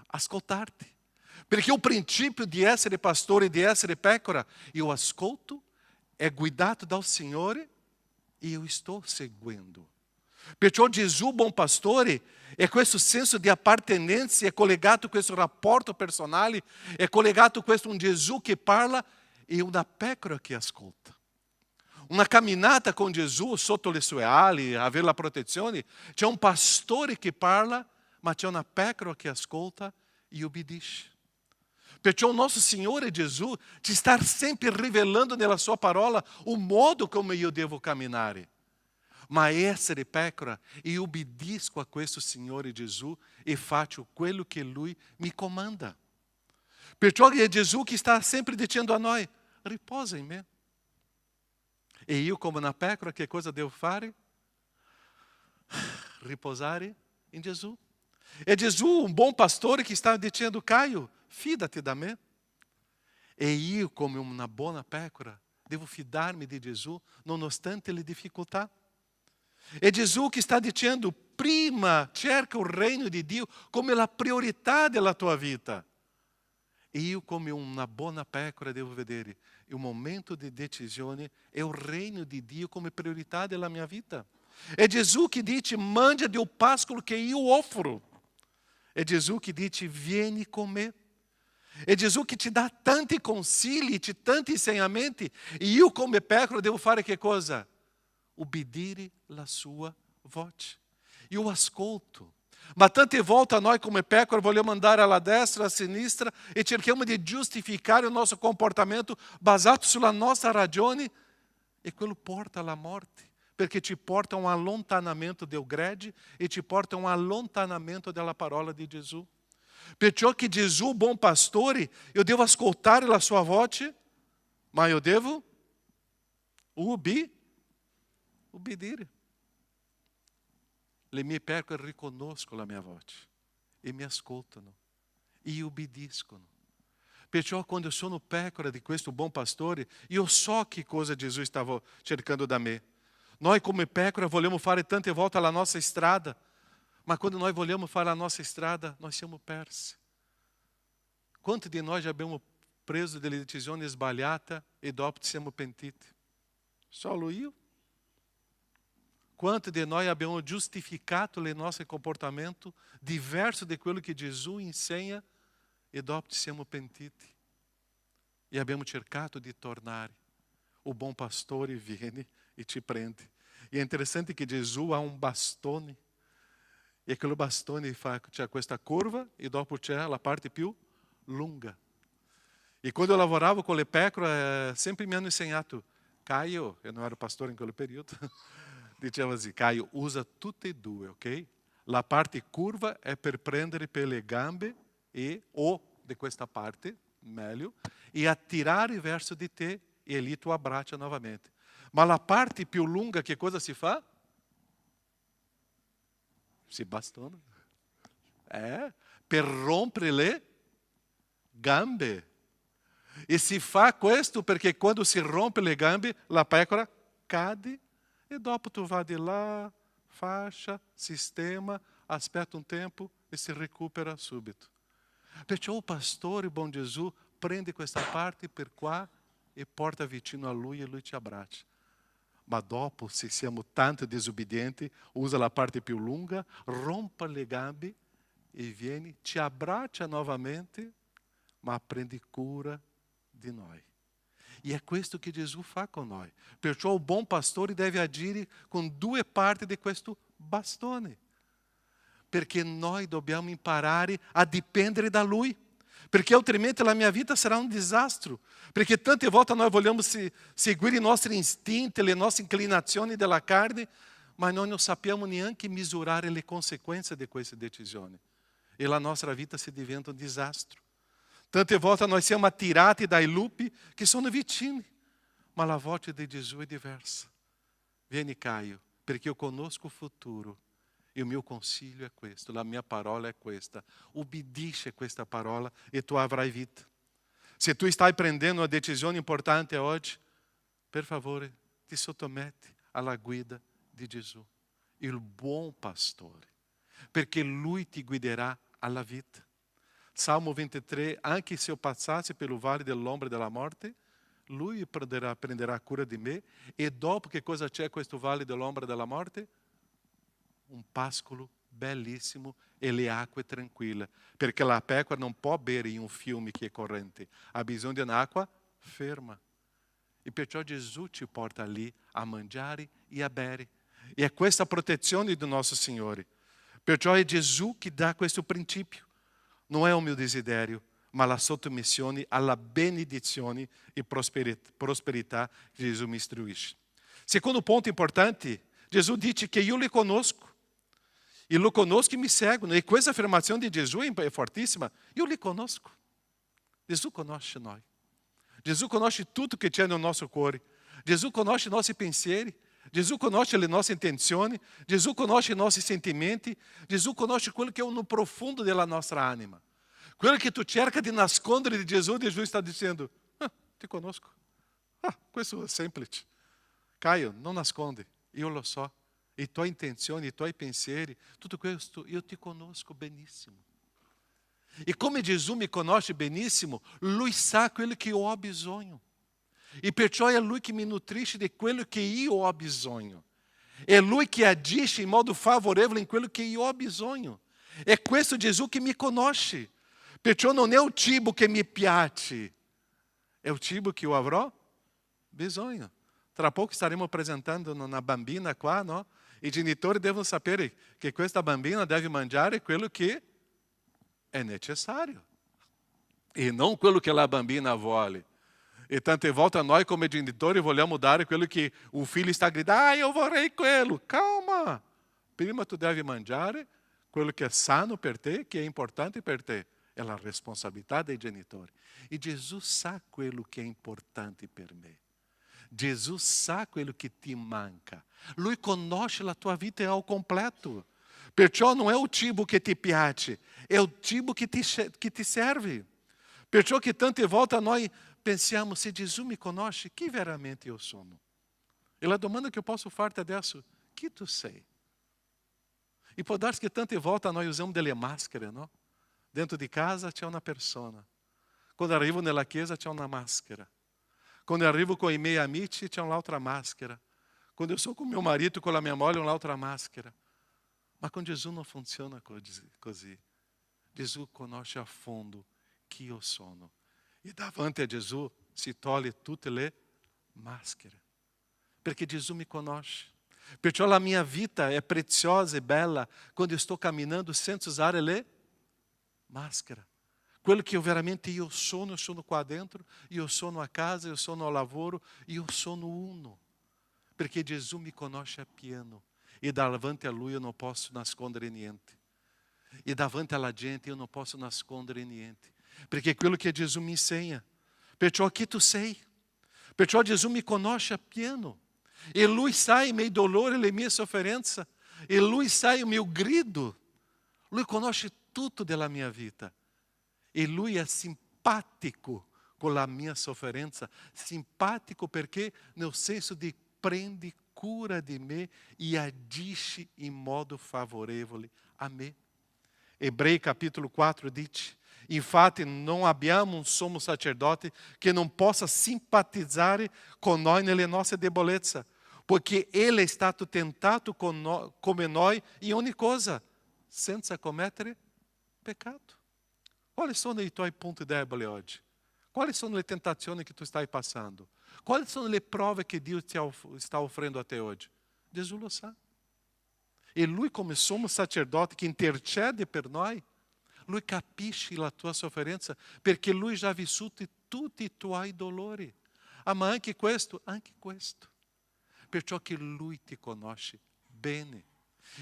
D: ascoltarti. Perché il principio di essere pastore, di essere pecora, io ascolto, è guidato dal Signore e io sto seguendo. Perciò Gesù, buon pastore, è questo senso di appartenenza, è collegato a questo rapporto personale, è collegato a questo un Gesù che parla e una pecora che ascolta. Una camminata con Gesù sotto le sue ali, avere la protezione, c'è un pastore che parla, ma c'è una pecora che ascolta e obbedisce. Perciò il nostro Signore Gesù ci sta sempre rivelando nella sua parola il modo come io devo camminare. Ma essere pecora, io obbedisco a questo Signore Gesù e faccio quello che Lui mi comanda. Perciò è Gesù che sta sempre dicendo a noi, riposa in me. E io come una pecora che cosa devo fare? Riposare in Gesù. È Gesù un buon pastore che sta dicendo, Caio, fidati da me. E io come una buona pecora devo fidarmi di Gesù nonostante le difficoltà. È Gesù che sta dicendo, prima cerca il regno di Dio come la priorità della tua vita. E io come una buona pecora devo vedere il momento di decisione è il regno di Dio come priorità della mia vita. È Gesù che dice, mangia del pascolo che io offro. È Gesù che dice, vieni con me. È Gesù che ti dà tanti consigli, tanti insegnamenti. E io come pecora devo fare che cosa? Obbedire la sua voce. Io ascolto. Ma tante volte noi come pecore vogliamo andare alla destra, alla sinistra e cerchiamo di giustificare il nostro comportamento basato sulla nostra ragione e quello porta alla morte, perché ci porta a un allontanamento del grande e ci porta a un allontanamento della parola di Gesù. Perciò che Gesù, buon pastore, io devo ascoltare la sua voce, ma io devo ubbidire. Le mie pecore riconoscono la mia voce e mi ascoltano e ubbidiscono. Perciò quando sono pecora di questo buon pastore, io so che cosa Gesù stava cercando da me. Noi come pecora vogliamo fare tante volte la nostra strada, ma quando noi vogliamo fare la nostra strada, noi siamo persi. Quanti di noi já abbiamo preso delle decisioni sbagliate e dopo siamo pentiti? Solo io? Quanti di noi abbiamo giustificato il nostro comportamento diverso di quello che Gesù insegna e dopo siamo pentiti? E abbiamo cercato di tornare. O buon pastore viene e ti prende. E è interessante che Gesù ha un bastone. E aquele bastone c'è questa curva e dopo c'è la parte più lunga. E quando eu lavorava com le pecore, sempre mi hanno insegnato, Caio, eu não era pastor in quel periodo, diceva assim, Caio, usa tutte e due, ok? La parte curva è per prendere per le gambe o di questa parte, meglio, e attirare verso di te e lì tu abbraccia novamente. Ma la parte più lunga, che cosa si fa? Si bastona. Per rompere le gambe. E si fa questo perché quando si rompe le gambe, la pecora cade e dopo tu vai di là, fascia, sistema, aspetta un tempo e si recupera subito. Perciò il pastore, buon Gesù, prende questa parte per qua e porta vicino a lui e lui ti abbraccia. Ma dopo, se siamo tanto desobbedienti, usa la parte più lunga, rompa le gambe e viene, ti abbraccia novamente, ma prende cura di noi. E è questo che Gesù fa con noi. Perciò il buon pastore deve agire con due parti di questo bastone. Perché noi dobbiamo imparare a dipendere da Lui. Perché altrimenti la mia vita sarà un disastro. Perché tante volte noi vogliamo seguire i nostri istinti, le nostre inclinazioni della carne, ma noi non sappiamo neanche misurare le conseguenze di queste decisioni. E la nostra vita si diventa un disastro. Tante volte noi siamo attirati dai lupi che sono vicini, ma la voce di Gesù è diversa. Vieni Caio, perché io conosco il futuro. E o meu consiglio è questo, la mia parola è questa. Ubbidisce questa parola e tu avrai vita. Se tu stai prendendo una decisione importante oggi, per favore, ti sottometti alla guida di Gesù, il buon pastore, perché Lui ti guiderà alla vita. Salmo 23, anche se eu passasse pelo vale dell'ombra della morte, Lui prenderà cura di me. E dopo che cosa c'è questo vale dell'ombra della morte? Un pascolo bellissimo e le acque tranquille, perché la pecora non può bere in un fiume che è corrente, ha bisogno di un'acqua ferma. E perciò Gesù ci porta lì a mangiare e a bere. E è questa protezione del nostro Signore. Perciò è Gesù che dà questo principio. Non è il mio desiderio, ma la sottomissione alla benedizione e prosperità che Gesù mi istruisce. Secondo ponto importante, Gesù dice che io li conosco. E lo conosco e mi seguono. E questa affermazione di Gesù è fortissima. Io li conosco. Gesù conosce noi. Gesù conosce tutto che c'è nel nostro cuore. Gesù conosce i nostri pensieri. Gesù conosce le nostre intenzioni. Gesù conosce i nostri sentimenti. Gesù conosce quello che è no profundo della nostra anima. Quello che tu cerca di nascondere di Gesù sta dicendo, ti conosco. Questo è semplice. Caio, non nasconde, io lo so. I tuoi intenzioni, i tuoi pensieri, tutto questo io ti conosco benissimo. E come Gesù mi conosce benissimo, Lui sa quello che io ho bisogno. E perciò è Lui che mi nutrisce di quello che io ho bisogno. È Lui che agisce in modo favorevole in quello che io ho bisogno. È questo Gesù che mi conosce. Perciò non è il cibo che mi piace, è il cibo che io avrò bisogno. Tra pouco staremo presentando una bambina qua, no? I genitori devono sapere che questa bambina deve mangiare quello che è necessario e non quello che la bambina vuole. E tante volte noi come genitori vogliamo dare quello che o figlio sta gridando, ah, io vorrei quello. Calma! Prima tu devi mangiare quello che è sano per te, che è importante per te. È la responsabilità dei genitori. E Gesù sa quello che è importante per me. Gesù sa quello che ti manca. Lui conosce la tua vita ao completo. Perciò non è il cibo che ti piace, è il cibo che ti serve. Perciò che tante volte noi pensiamo, se Gesù mi conosce, chi veramente io sono? E la domanda che eu posso farti adesso, chi tu sei? E può darsi che tante volte noi usamos delle maschere, no? Dentro di casa c'è una persona. Quando arrivo nella chiesa c'è una maschera. Quando arrivo com i miei amici c'è un'altra maschera. Quando eu sou com meu marido, com a minha moglie, un'altra maschera. Ma con Gesù non funziona così. Gesù conosce a fondo chi io sono. E davanti a Gesù si toglie tutte le maschere. Perché Gesù mi conosce. Perciò la mia vita è preziosa e bella quando sto camminando senza usare le maschere. Quello che veramente io sono qua dentro, io sono a casa, io sono al lavoro, io sono uno. Perché Gesù mi conosce appieno. E davanti a Lui eu non posso nascondere niente. E davanti alla gente eu non posso nascondere niente. Perché è quello che Gesù mi insegna. Perciò chi tu sei? Perciò Gesù mi conosce appieno. E Lui sa i miei dolori, le mie sofferenze. E Lui sa il mio grido. Lui conosce tutto della mia vita. E Lui è simpatico con la mia sofferenza. Simpatico perché nel senso di prende cura di me e agisce in modo favorevole a me. Ebrei capítulo 4 diz, infatti non abbiamo un sommo sacerdote che non possa simpatizzare con noi nelle nostre debolezze, poiché ele è stato tentato come noi in ogni cosa, senza commettere peccato. Quali sono i tuoi punti deboli oggi? Quali sono le tentazioni che tu stai passando? Quali sono le prove che Dio ti sta offrendo a te oggi? Gesù lo sa. E Lui, come sommo sacerdote che intercede per noi, Lui capisce la tua sofferenza perché Lui già ha vissuto tutti i tuoi dolori. Ma anche questo. Perciò che Lui ti conosce bene.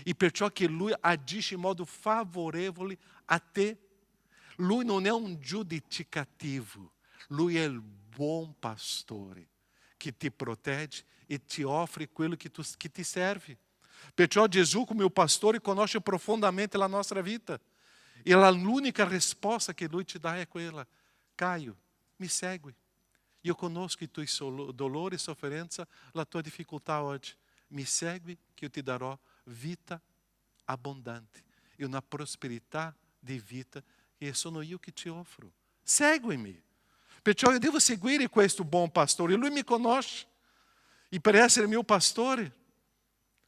D: E perciò che Lui agisce in modo favorevole a te. Lui non è un giudice cattivo. Lui è il buon pastore che ti protegge e ti offre quello che ti serve. Perciò Gesù, come o pastore, conosce profondamente la nostra vita. E l'unica risposta che Lui ti dà è quella. Caio, mi segui. Io conosco i tuoi dolori e sofferenza, la tua difficoltà oggi. Mi segui che io ti darò vita abbondante e una prosperità di vita che sono io che ti offro. Seguimi. Perciò io devo seguire questo buon pastore. Lui mi conosce. E per essere mio pastore,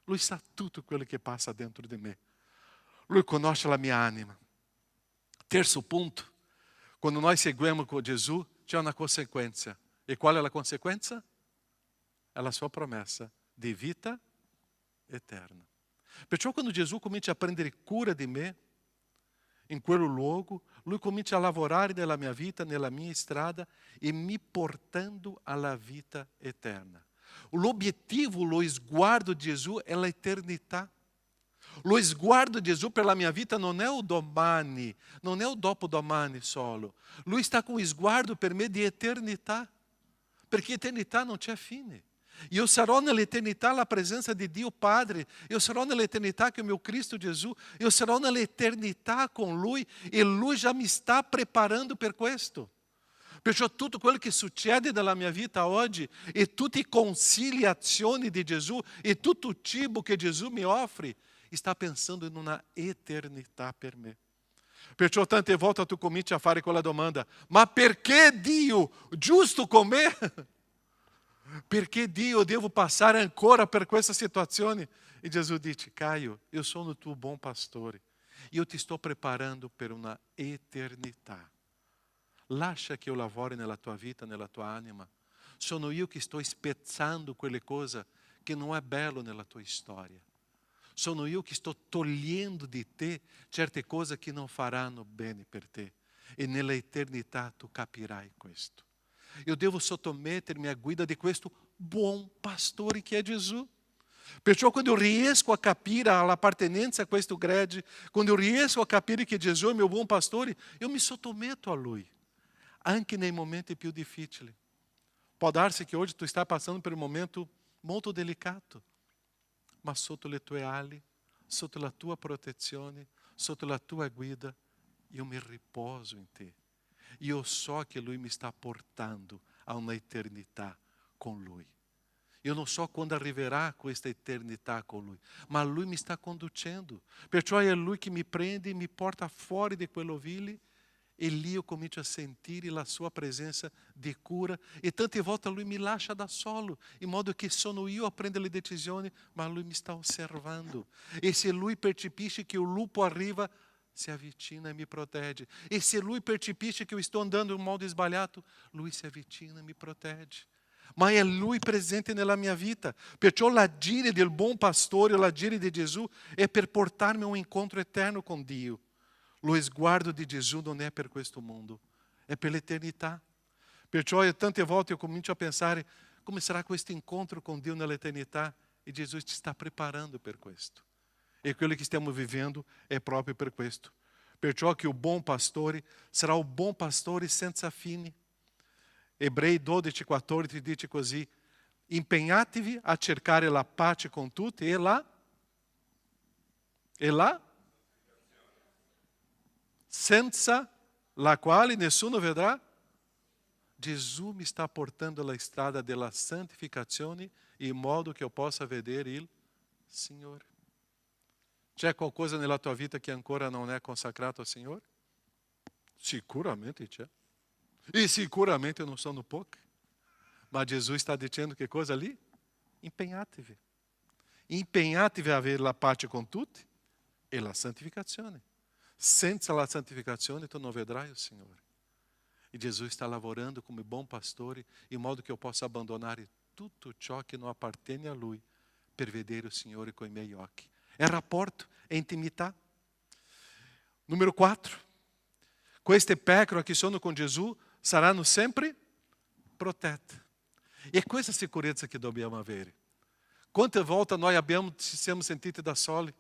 D: Lui sa tutto quello che passa dentro di me. Lui conosce la mia anima. Terzo punto, quando noi seguiamo con Gesù, c'è una conseguenza. E qual è la conseguenza? È la sua promessa di vita eterna. Perciò quando Gesù comincia a prendere cura di me, in quel luogo, Lui comincia a lavorare nella mia vita, nella mia strada e mi portando alla vita eterna. L'obiettivo, lo sguardo di Gesù è l'eternità. Lo sguardo di Gesù per la mia vita non è o domani, non è o dopodomani solo. Lui sta con sguardo per me di eternità, perché eternità non c'è fine. Io sarò nell'eternità la presenza di Dio Padre, io sarò nell'eternità con il mio Cristo Gesù, io sarò nell'eternità con Lui e Lui già mi sta preparando per questo. Perciò tutto quello che succede nella mia vita oggi e tutte le conciliazioni di Gesù e tutto il cibo che Gesù mi offre sta pensando in una eternità per me. Perciò tante volte tu cominci a fare quella domanda, ma perché Dio, giusto con me? Perché Dio devo passare ancora per questa situazione? E Gesù dice, Caio, io sono il tuo buon pastore. Io ti sto preparando per una eternità. Lascia che io lavori nella tua vita, nella tua anima. Sono io che sto spezzando quelle cose che non è bello nella tua storia. Sono io che sto togliendo di te certe cose che non faranno bene per te. E nella eternità tu capirai questo. Io devo sottomettermi a guida di questo buon pastore che è Gesù. Perciò quando io riesco a capire l'appartenenza a questo gregge, quando io riesco a capire che Gesù è il mio buon pastore, io mi sottometto a Lui, anche nei momenti più difficili. Può darsi che oggi tu stai passando per un momento molto delicato, ma sotto le tue ali, sotto la tua protezione, sotto la tua guida, io mi riposo in te. Io so che Lui mi sta portando a una eternità con Lui. Io non so quando arriverà questa eternità con Lui, ma Lui mi sta conducendo. Perciò è Lui che mi prende e mi porta fuori di quell'ovile e lì io comincio a sentire la sua presenza di cura e tante volte Lui mi lascia da solo, in modo che sono io a prendere le decisioni, ma Lui mi sta osservando. E se Lui percepisce che o lupo arriva, si avvicina e mi protegge. E se Lui percepisce che eu estou andando in un modo sbagliato, Lui si avvicina e mi protegge. Ma è Lui presente nella mia vita. Perciò l'agire del buon pastore, l'agire di Gesù è per portarmi a un incontro eterno con Dio. Lo sguardo di Gesù non è per questo mondo, è per l'eternità. Perciò tante volte eu comincio a pensare come sarà questo incontro con Dio nell'eternità e Gesù ci sta preparando per questo. E quello che stiamo vivendo è proprio per questo. Perciò che o buon pastore sarà o buon pastore senza fine. Ebrei 12,14 dice così: impegnatevi a cercare la pace con tutti e la senza la quale nessuno vedrà. Gesù mi sta portando alla strada della santificazione in modo che io possa vedere il Signore. C'è qualcosa nella tua vita che ancora non è consacrato al Signore? Sicuramente c'è. E sicuramente non sono poche. Ma Gesù sta dicendo che cosa lì? Impegnatevi. Impegnatevi a avere la pace con tutti e la santificazione. Senza la santificazione tu non vedrai il Signore. E Gesù sta lavorando come bom pastore in modo che eu possa abbandonare tutto ciò che non appartiene a Lui per vedere il Signore con i miei occhi. È rapporto, è intimità. Numero 4. Queste pecore che sono con Gesù saranno sempre protette. E è questa sicurezza che dobbiamo avere. Quante volte noi ci siamo sentiti da soli?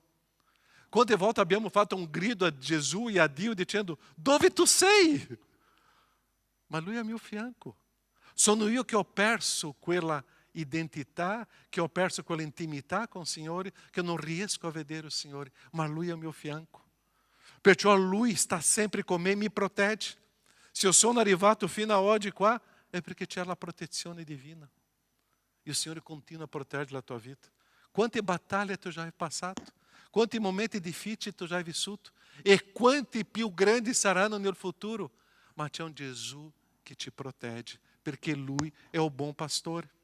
D: Quante volte abbiamo fatto un grido a Gesù e a Dio dicendo: dove tu sei? Ma Lui è al mio fianco. Sono io che ho perso quella identità, che ho perso quella intimità con il Signore, che non riesco a vedere il Signore, ma Lui è al mio fianco. Perciò Lui sta sempre con me e mi protegge. Se eu sono arrivato fino a oggi qua, è perché c'è la protezione divina. E il Signore continua a proteggere la tua vita. Quante battaglie tu già hai passato? Quanti momenti difficili tu già hai vissuto? E quanti più grandi saranno nel futuro? Ma c'è un Gesù che ti protegge, perché Lui è il buon pastore.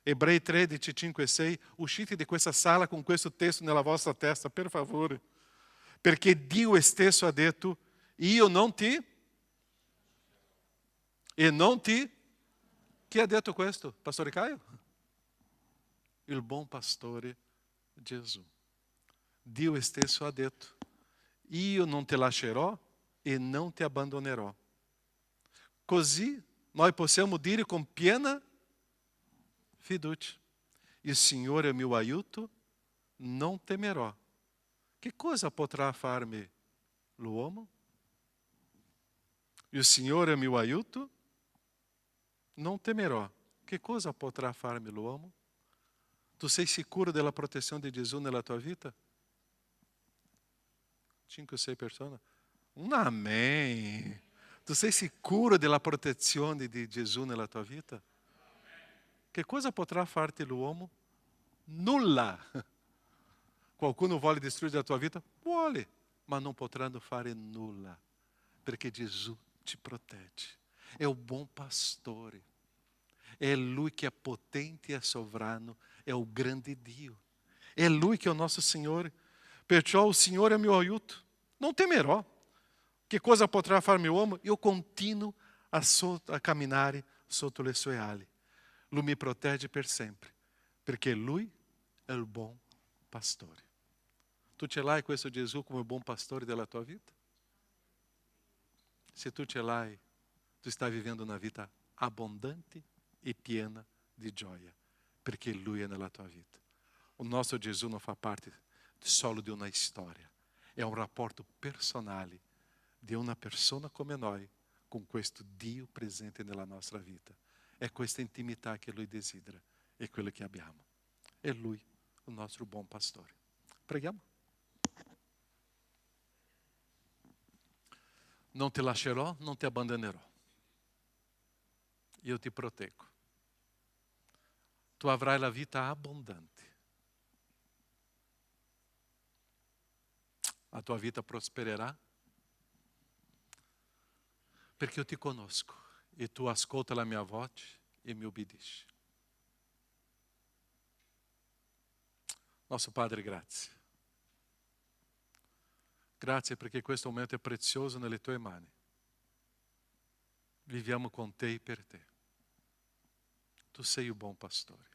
D: Ebrei 13, 5 e 6, uscite di questa sala con questo testo nella vostra testa, per favore. Perché Dio stesso ha detto: io non ti... E non ti... Chi ha detto questo? Pastore Caio? Il buon pastore Gesù. Dio stesso ha detto: io non ti lascerò e non ti abbandonerò. Così noi possiamo dire con piena fiducia: il Signore è il mio aiuto, non temerò. Che cosa potrà farmi l'uomo? Il Signore è il mio aiuto, non temerò. Che cosa potrà farmi l'uomo? Tu sei sicuro della protezione di Gesù nella tua vita? 5 o 6 persone? Un amém. Tu sei sicuro della protezione di Gesù nella tua vita? Che cosa potrà farti l'uomo? Nulla. Qualcuno vuole distruggere la tua vita? Vuole, ma non potranno fare nulla, perché Gesù ti protegge. È un buon pastore. È Lui che è potente e sovrano, è il grande Dio. È Lui che è il nostro Signore. Perciò il Signore è il mio aiuto. Non temerò. Che cosa potrà farmi l'uomo? Io continuo a camminare sotto le sue ali. Lui mi protegge per sempre, perché Lui è il buon pastore. Tu ce l'hai questo Gesù come buon pastore della tua vita? Se tu ce l'hai, tu stai vivendo una vita abbondante e piena di gioia, perché Lui è nella tua vita. O nostro Gesù non fa parte solo di una storia, è un rapporto personale di una persona come noi con questo Dio presente nella nostra vita. È questa intimità che Lui desidera, è quello che abbiamo. È Lui, il nostro buon pastore. Preghiamo. Non ti lascerò, non ti abbandonerò. Io ti proteggo. Tu avrai la vita abbondante. La tua vita prospererà perché io ti conosco e tu ascolta la mia voce e mi obbedisci. Nostro Padre, grazie. Grazie perché questo momento è prezioso nelle tue mani. Viviamo con te e per te. Tu sei il buon pastore.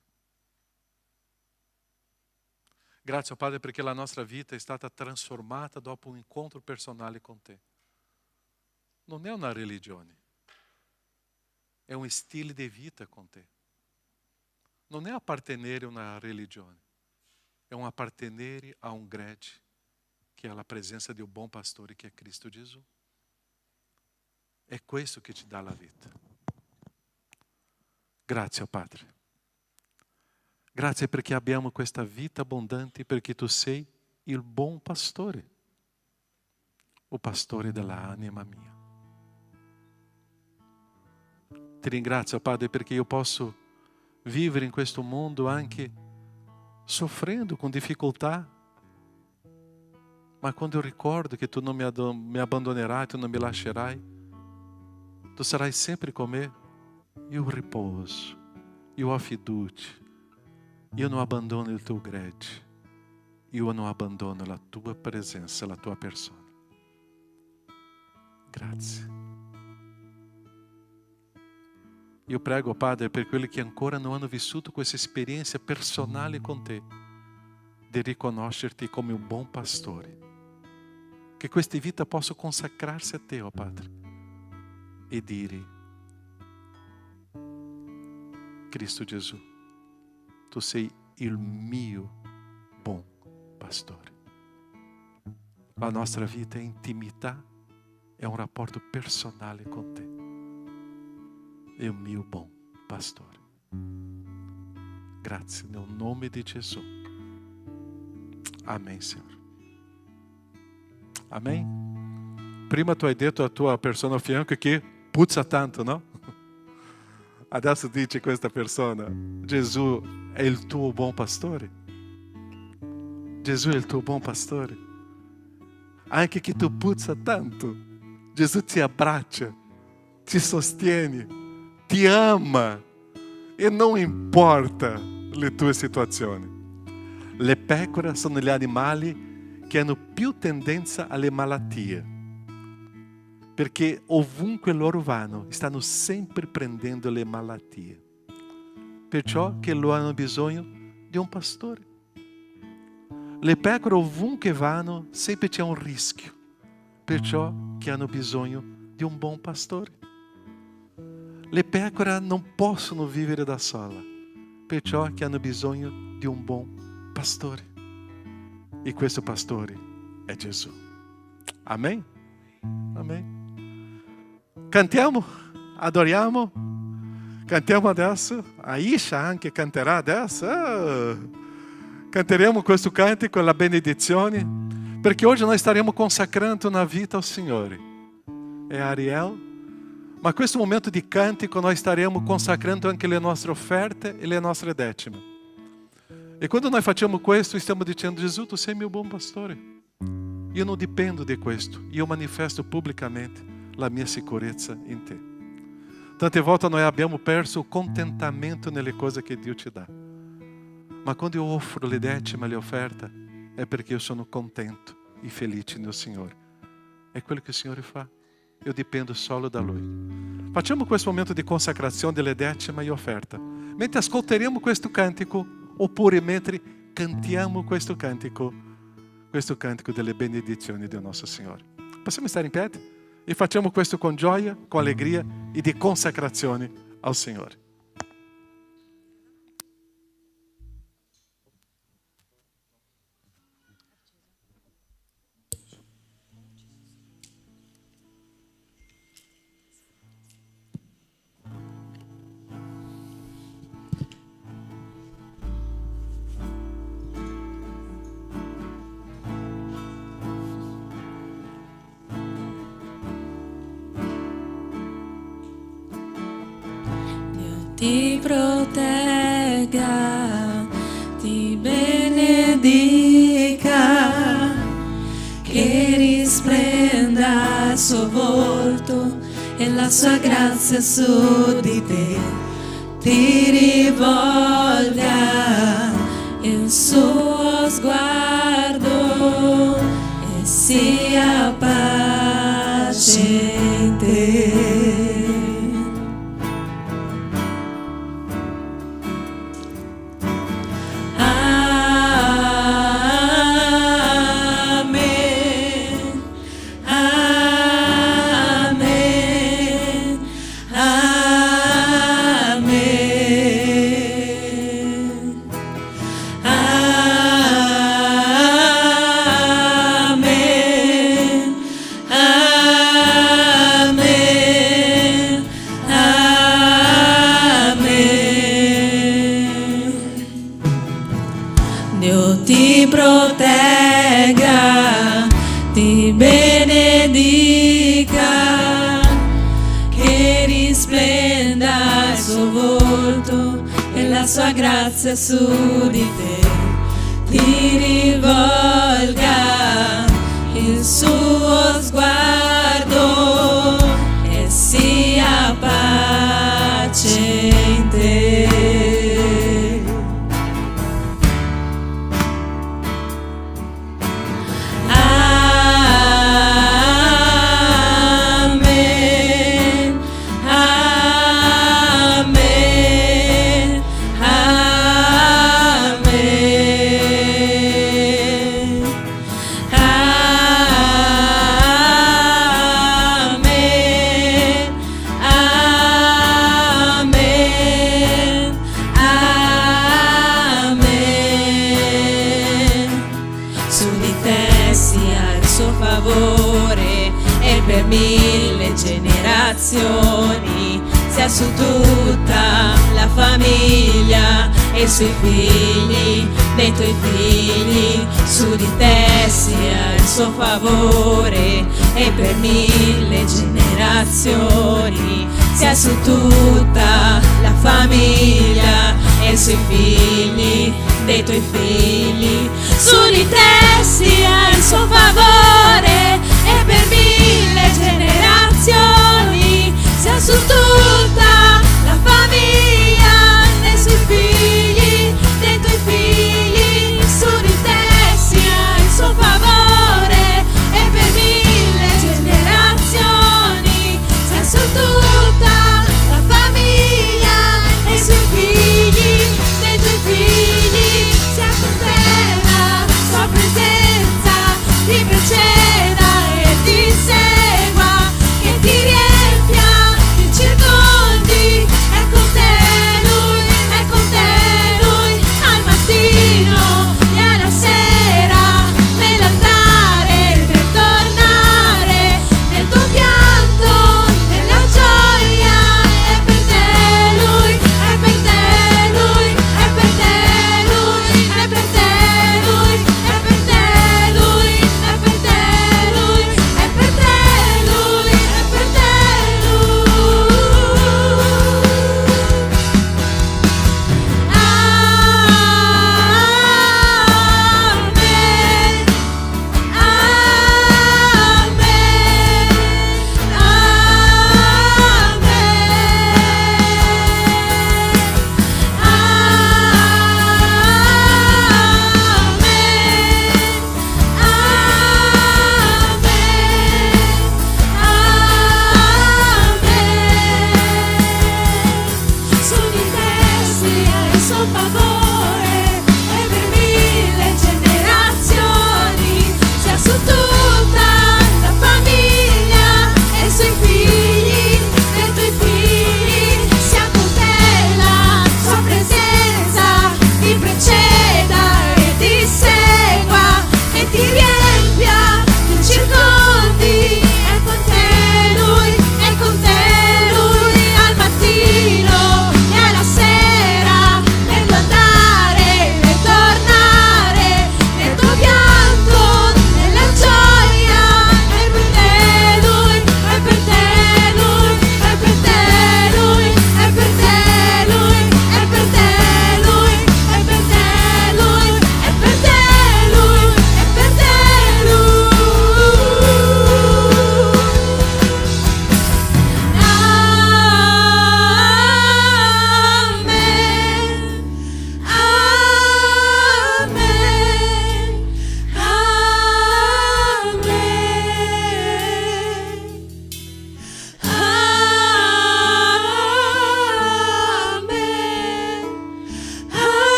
D: Grazie, Padre, perché la nostra vita è stata trasformata dopo un incontro personale con te. Non è una religione, è un stile di vita con te. Non è appartenere a una religione, è un appartenere a un gregge che è la presenza di un buon pastore che è Cristo Gesù. È questo che ti dà la vita. Grazie, Padre. Grazie perché abbiamo questa vita abbondante, perché tu sei il buon pastore, o pastore dell'anima mia. Ti ringrazio, Padre, perché io posso vivere in questo mondo anche soffrendo con difficoltà, ma quando eu ricordo che tu non mi abbandonerai, tu non mi lascerai, tu sarai sempre con me, io riposo, io ho fiducia, io non abbandono il tuo gregge, io non abbandono la tua presenza, la tua persona. Grazie. Io prego, Padre, per quelli che ancora non hanno vissuto questa esperienza personale con te, di riconoscerti come un buon pastore. Che questa vita possa consacrarsi a te, oh Padre, e dire: Cristo Gesù, tu sei il mio buon pastore. La nostra vita è intimità, è un rapporto personale con te. È il mio buon pastore. Grazie, nel nome di Gesù. Amém, Signore. Amém? Prima tu hai detto a tua persona a fianco che puzza tanto, no? Adesso dice questa persona: Gesù è il tuo buon pastore. Gesù è il tuo buon pastore. Anche che tu puzza tanto, Gesù ti abbraccia, ti sostiene, ti ama e non importa le tue situazioni. Le pecore sono gli animali che hanno più tendenza alle malattie, perché ovunque loro vanno stanno sempre prendendo le malattie. Perciò che loro hanno bisogno di un pastore. Le pecore ovunque vanno sempre c'è un rischio, perciò che hanno bisogno di un buon pastore. Le pecore non possono vivere da sola, perciò che hanno bisogno di un buon pastore. E questo pastore è Gesù. Amen? Amen. Cantiamo, adoriamo, cantiamo adesso. Aisha anche canterà adesso. Canteremo questo cantico, la benedizione, perché oggi noi staremo consacrando una vita ao Signore. É Ariel. Ma questo momento di cantico noi staremo consacrando anche le nostre offerte e le nostre decime. E quando noi facciamo questo, stiamo dicendo: Gesù, tu sei mio buon pastore. Io non dipendo di questo. Io manifesto pubblicamente la mia sicurezza in te. Tante volte noi abbiamo perso il contentamento nelle cose che Dio ci dà. Ma quando io offro le decime, le offerte, è perché io sono contento e felice nel Signore. È quello che il Signore fa. Io dipendo solo da Lui. Facciamo questo momento di consacrazione delle decime e offerte. mentre ascolteremo questo cantico, oppure mentre cantiamo questo cantico delle benedizioni del nostro Signore. Possiamo stare in piedi? E facciamo questo con gioia, con allegria e di consacrazione al Signore.
C: Ti protegga, ti benedica, che risplenda il suo volto e la sua grazia su di te, ti rivolga il suo sguardo e sia pace in te. Dio ti protegga, ti benedica, che risplenda il suo volto e la sua grazia su di te, ti rivolga il suo sguardo e sia pace in te. Per 1000 generazioni, sia su tutta la famiglia e sui figli dei tuoi figli, su di te sia il suo favore, e per 1000 generazioni, sia su tutta la famiglia e sui figli dei tuoi figli, su di te sia il suo favore, e per 1000 generazioni, sia su tutta la famiglia e sui figli dei tuoi figli, su di te sia il suo favore, e per 1000 generazioni, sia su tutta la famiglia e sui figli dei tuoi figli, sia con te la sua presenza ti precede.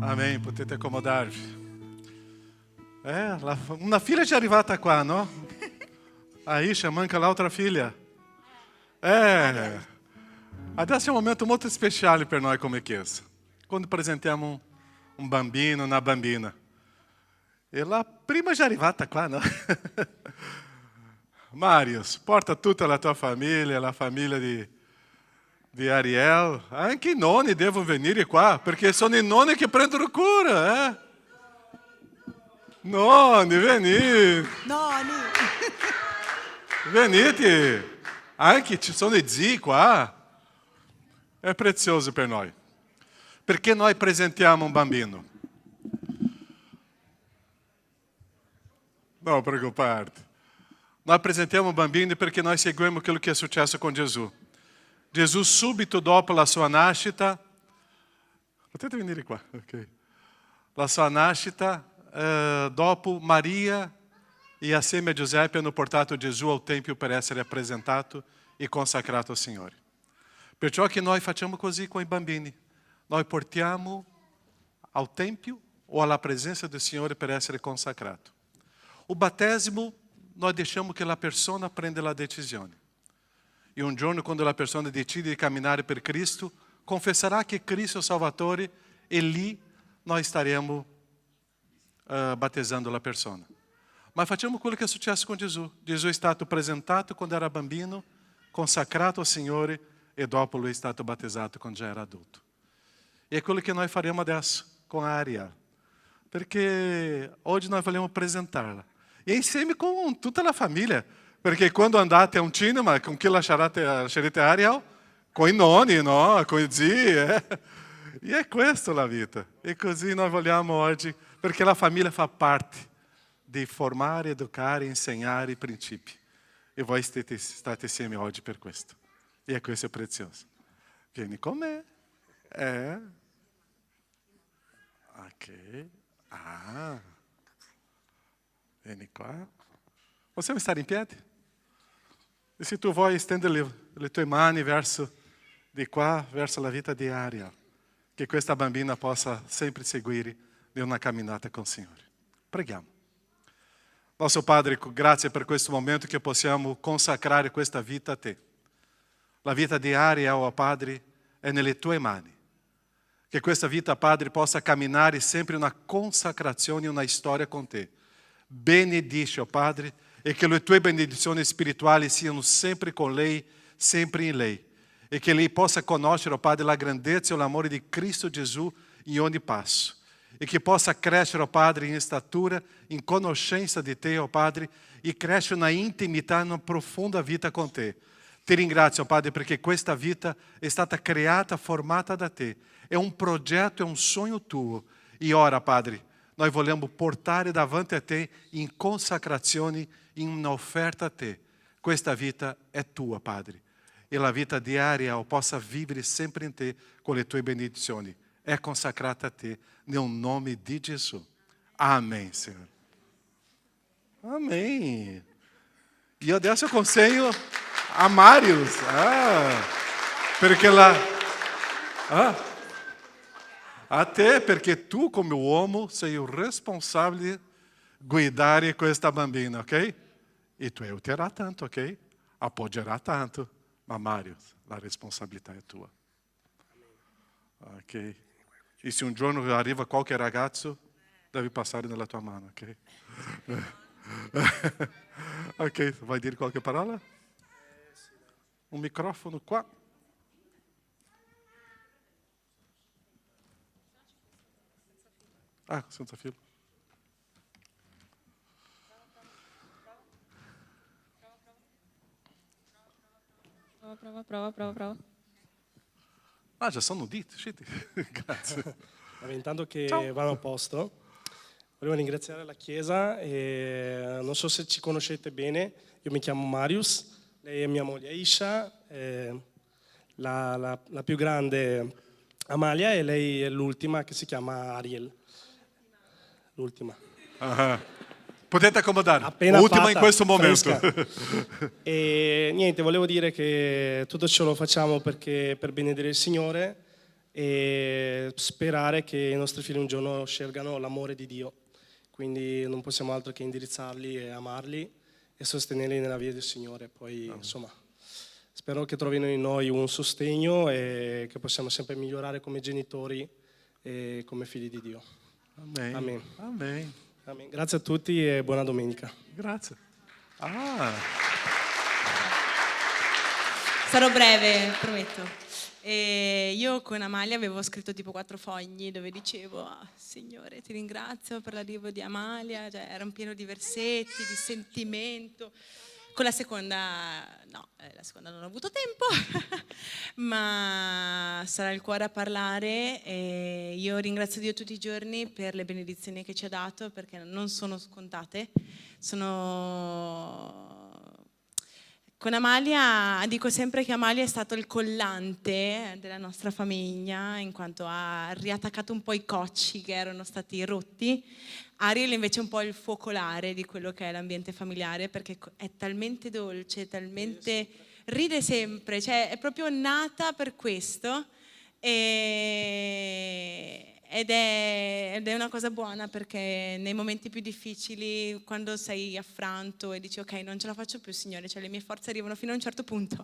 D: Amen, potete accomodarvi. Una figlia è arrivata qua, no? Aisha, manca l'altra figlia. Adesso è un momento molto speciale per noi come chiesa. Quando presentiamo un bambino, una bambina. E la prima è già arrivata qua, no? Marius, porta tutta la tua famiglia, la famiglia di Ariel. Anche i nonni devono venire qua, perché sono i nonni che prendono cura, Nonni, venite.
E: Nonni.
D: Venite. Anche ci sono i zii qua. È prezioso per noi. Perché noi presentiamo un bambino? Non preoccuparti. Noi presentiamo un bambino perché noi seguiamo quello che è successo con Gesù. Gesù subito dopo la sua nascita, potete venire qua, ok? La sua nascita, dopo Maria e assieme a Giuseppe hanno portato Gesù al Tempio per essere presentato e consacrato al Signore. Perciò che noi facciamo così con i bambini. Noi portiamo al Tempio o alla presenza del Signore per essere consacrato. O battesimo, noi deixamos que a pessoa prenda a decisão. E um giorno, quando a pessoa decide caminhar per Cristo, confessará que Cristo é o Salvatore e lì nós estaremos batizando a pessoa. Mas facciamo quello che è successo com Jesus. Jesus è stato presentato quando era bambino, consacrato ao Signore e dopo lui è stato battezzato quando già era adulto. E è quello che noi faremo adesso com a Ariel. Perché oggi noi vogliamo presentarla. E insieme com tutta la famiglia. Perché quando andate a un cinema, con chi lascerete Ariel? Con i nonni, no? Con i zii. E è questa la vita. E così noi vogliamo oggi, perché la famiglia fa parte di formare, educare, insegnare i principi. E voi state insieme oggi per questo. E questo è prezioso. Vieni con me. Ok. Vieni qua. Possiamo stare in piedi? E se tu vuoi stendere le tue mani verso di qua, verso la vita di Ariel, che questa bambina possa sempre seguire in una camminata con il Signore. Preghiamo. Nostro Padre, grazie per questo momento che possiamo consacrare questa vita a Te. La vita di Ariel, oh Padre, è nelle Tue mani. Che questa vita, Padre, possa camminare sempre una consacrazione, una storia con Te. Benedici, oh Padre, e che le Tue benedizioni spirituali siano sempre con lei, sempre in lei. E che lei possa conoscere, oh Padre, la grandezza e l'amore di Cristo Gesù in ogni passo. E che possa crescere, oh Padre, in statura, in conoscenza di Te, oh Padre, e crescere na intimità, in una profonda vita con Te. Ti ringrazio, Padre, perché questa vita è stata creata, formata da Te. È un progetto, è un sogno Tuo. E ora, Padre, noi vogliamo portare davanti a Te in consacrazione, in un'offerta a Te. Questa vita è Tua, Padre. E la vita diaria possa vivere sempre in Te con le Tue benedizioni. È consacrata a Te, nel nome di Gesù. Amém, Senhor. Amém. E adesso consegno a Marius. Perché a te, perché tu come uomo sei il responsabile di guidare questa bambina, ok? E tu aiuterai tanto, ok? Appoggerai tanto. Ma Marius, la responsabilità è tua. Ok? E se un giorno arriva qualche ragazzo, devi passare nella tua mano, ok? Ok, vai dire qualche parola? Un microfono qua. Senza filo.
B: Prova.
D: Già sono uditi, grazie.
F: Vabbè, intanto che vanno a posto, volevo ringraziare la Chiesa e non so se ci conoscete bene, io mi chiamo Marius, lei è mia moglie Aisha, la più grande Amalia e lei è l'ultima che si chiama Ariel. L'ultima.
D: Potete accomodare,
F: Appena
D: ultima
F: fatta,
D: in questo momento.
F: E niente, volevo dire che tutto ciò lo facciamo per benedire il Signore e sperare che i nostri figli un giorno scelgano l'amore di Dio. Quindi non possiamo altro che indirizzarli e amarli e sostenerli nella via del Signore. Poi, insomma, spero che trovino in noi un sostegno e che possiamo sempre migliorare come genitori e come figli di Dio.
D: Amém.
F: Amen.
D: Amém.
F: Amen. Grazie a tutti e buona domenica.
D: Grazie.
C: Sarò breve, prometto. E io con Amalia avevo scritto tipo 4 fogli dove dicevo Signore ti ringrazio per l'arrivo di Amalia, cioè erano pieno di versetti, di sentimento. Con la seconda no, la seconda non ho avuto tempo ma sarà il cuore a parlare e io ringrazio Dio tutti i giorni per le benedizioni che ci ha dato perché non sono scontate. Con Amalia, dico sempre che Amalia è stato il collante della nostra famiglia in quanto ha riattaccato un po' i cocci che erano stati rotti. Ariel invece è un po' il focolare di quello che è l'ambiente familiare perché è talmente dolce, talmente ride sempre, cioè è proprio nata per questo ed è una cosa buona perché nei momenti più difficili, quando sei affranto e dici ok non ce la faccio più Signore, cioè le mie forze arrivano fino a un certo punto,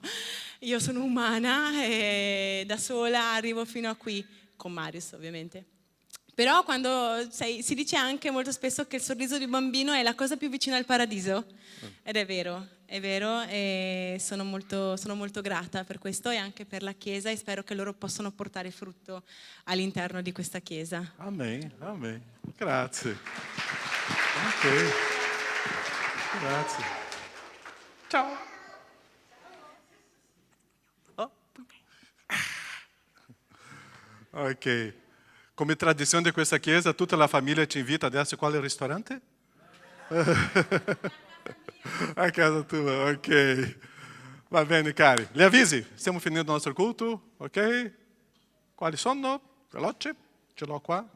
C: io sono umana e da sola arrivo fino a qui, con Marius ovviamente. Però quando si dice anche molto spesso che il sorriso di un bambino è la cosa più vicina al paradiso ed è vero e sono molto grata per questo e anche per la Chiesa e spero che loro possano portare frutto all'interno di questa Chiesa.
D: Amém, amém. Grazie. Ok. Grazie. Ciao. Oh. Ok. Come tradizione di questa chiesa, tutta la famiglia ci invita adesso quale ristorante? A casa tua, ok. Va bene, cari. Le avvisi, stiamo finendo il nostro culto, ok? Quali sono? Veloce, ce l'ho qua.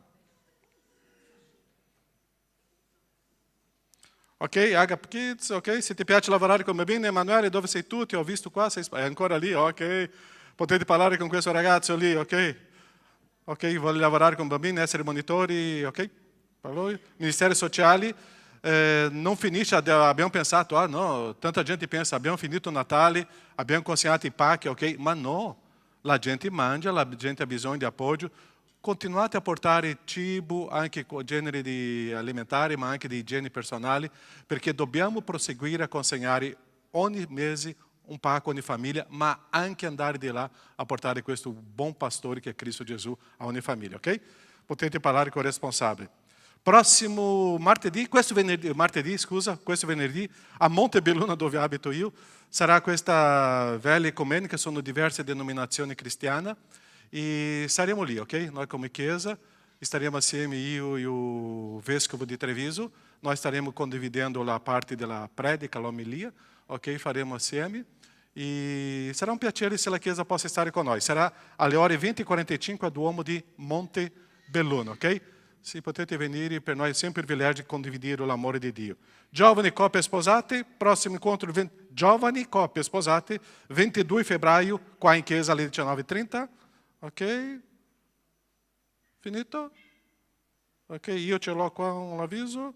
D: Ok, Agap Kids, ok? Se ti piace lavorare con bambini, Emanuele, dove sei tu? Ti ho visto qua, è ancora lì, ok? Potete parlare con questo ragazzo lì, ok? Ok, vuole lavorare con bambini, essere monitori, ok? Per voi. Ministeri sociali, non finisce, abbiamo pensato, no, tanta gente pensa, abbiamo finito il Natale, abbiamo consegnato i pacchi, ok? Ma no, la gente mangia, la gente ha bisogno di appoggio. Continuate a portare cibo, anche generi di alimentari, ma anche di igiene personali, perché dobbiamo proseguire a consegnare ogni mese un pacco ogni famiglia, ma anche andare di là a portare questo buon pastore che è Cristo Gesù a ogni famiglia, ok? Potete parlare con il responsabile. Prossimo questo venerdì, a Montebelluna dove abito io, sarà questa velha ecumenica, sono diverse denominazioni cristiane, e saremo lì, ok? Noi come Chiesa, staremo assieme io e il Vescovo di Treviso, noi staremo condividendo la parte della predica, l'omelia, ok? Faremo assieme. E sarà un piacere se la Chiesa possa stare con noi. Sarà alle ore 20:45 al Duomo di Montebelluna, ok? Se potete venire, per noi è sempre un privilegio condividere l'amore di Dio. Giovani coppie sposate, prossimo incontro giovani coppie sposate, 22 febbraio, qua in chiesa alle 19:30, ok? Finito? Ok, io ce l'ho qua un avviso,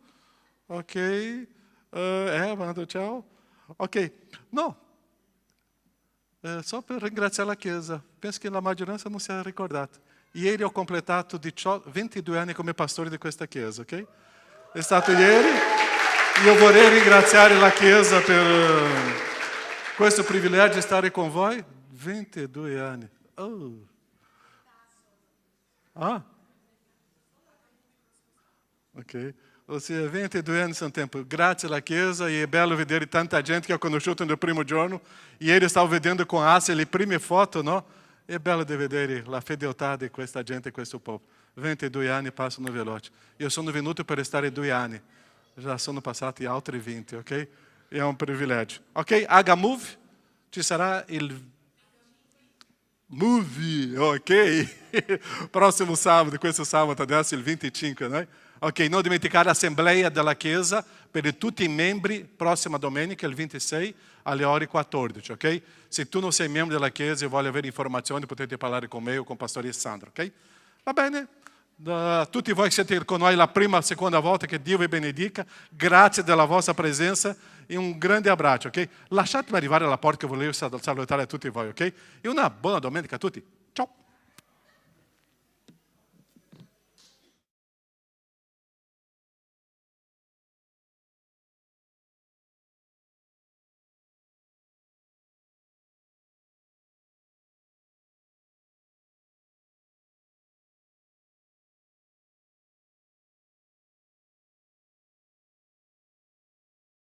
D: ok? Mando ciao. Ok, no. Só per ringraziare la Chiesa, penso che la maggioranza non sia ricordata. Ieri ho completato 22 anni come pastore di questa Chiesa, ok? È stato ieri. Io vorrei ringraziare la Chiesa per questo privilegio di stare con voi. 22 anni. Oh. Ok. Ossia, 22 anni sono tempo. Grazie alla Chiesa e è bello vedere tanta gente che ho conosciuto nel primo giorno. Ieri stavo vedendo con Asia le prime foto, no? È bello di vedere la fedeltà di questa gente e questo popolo. 22 anni passano veloci. Io sono venuto per stare 2 anni. Já sono passati altri 20, ok? È un privilegio. Ok? H-Move, ci sarà il movie, ok? Prossimo sábado, questo sabato adesso il 25, né? Ok, non dimenticare l'assemblea della Chiesa per tutti i membri, prossima domenica, il 26, alle ore 14, ok? Se tu non sei membro della Chiesa e vuoi avere informazioni, potete parlare con me o con il pastore Sandro, ok? Va bene? Tutti voi che siete con noi la prima e seconda volta, che Dio vi benedica, grazie della vostra presenza e un grande abbraccio, ok? Lasciatemi arrivare alla porta che volevo salutare a tutti voi, ok? E una buona domenica a tutti. Ciao!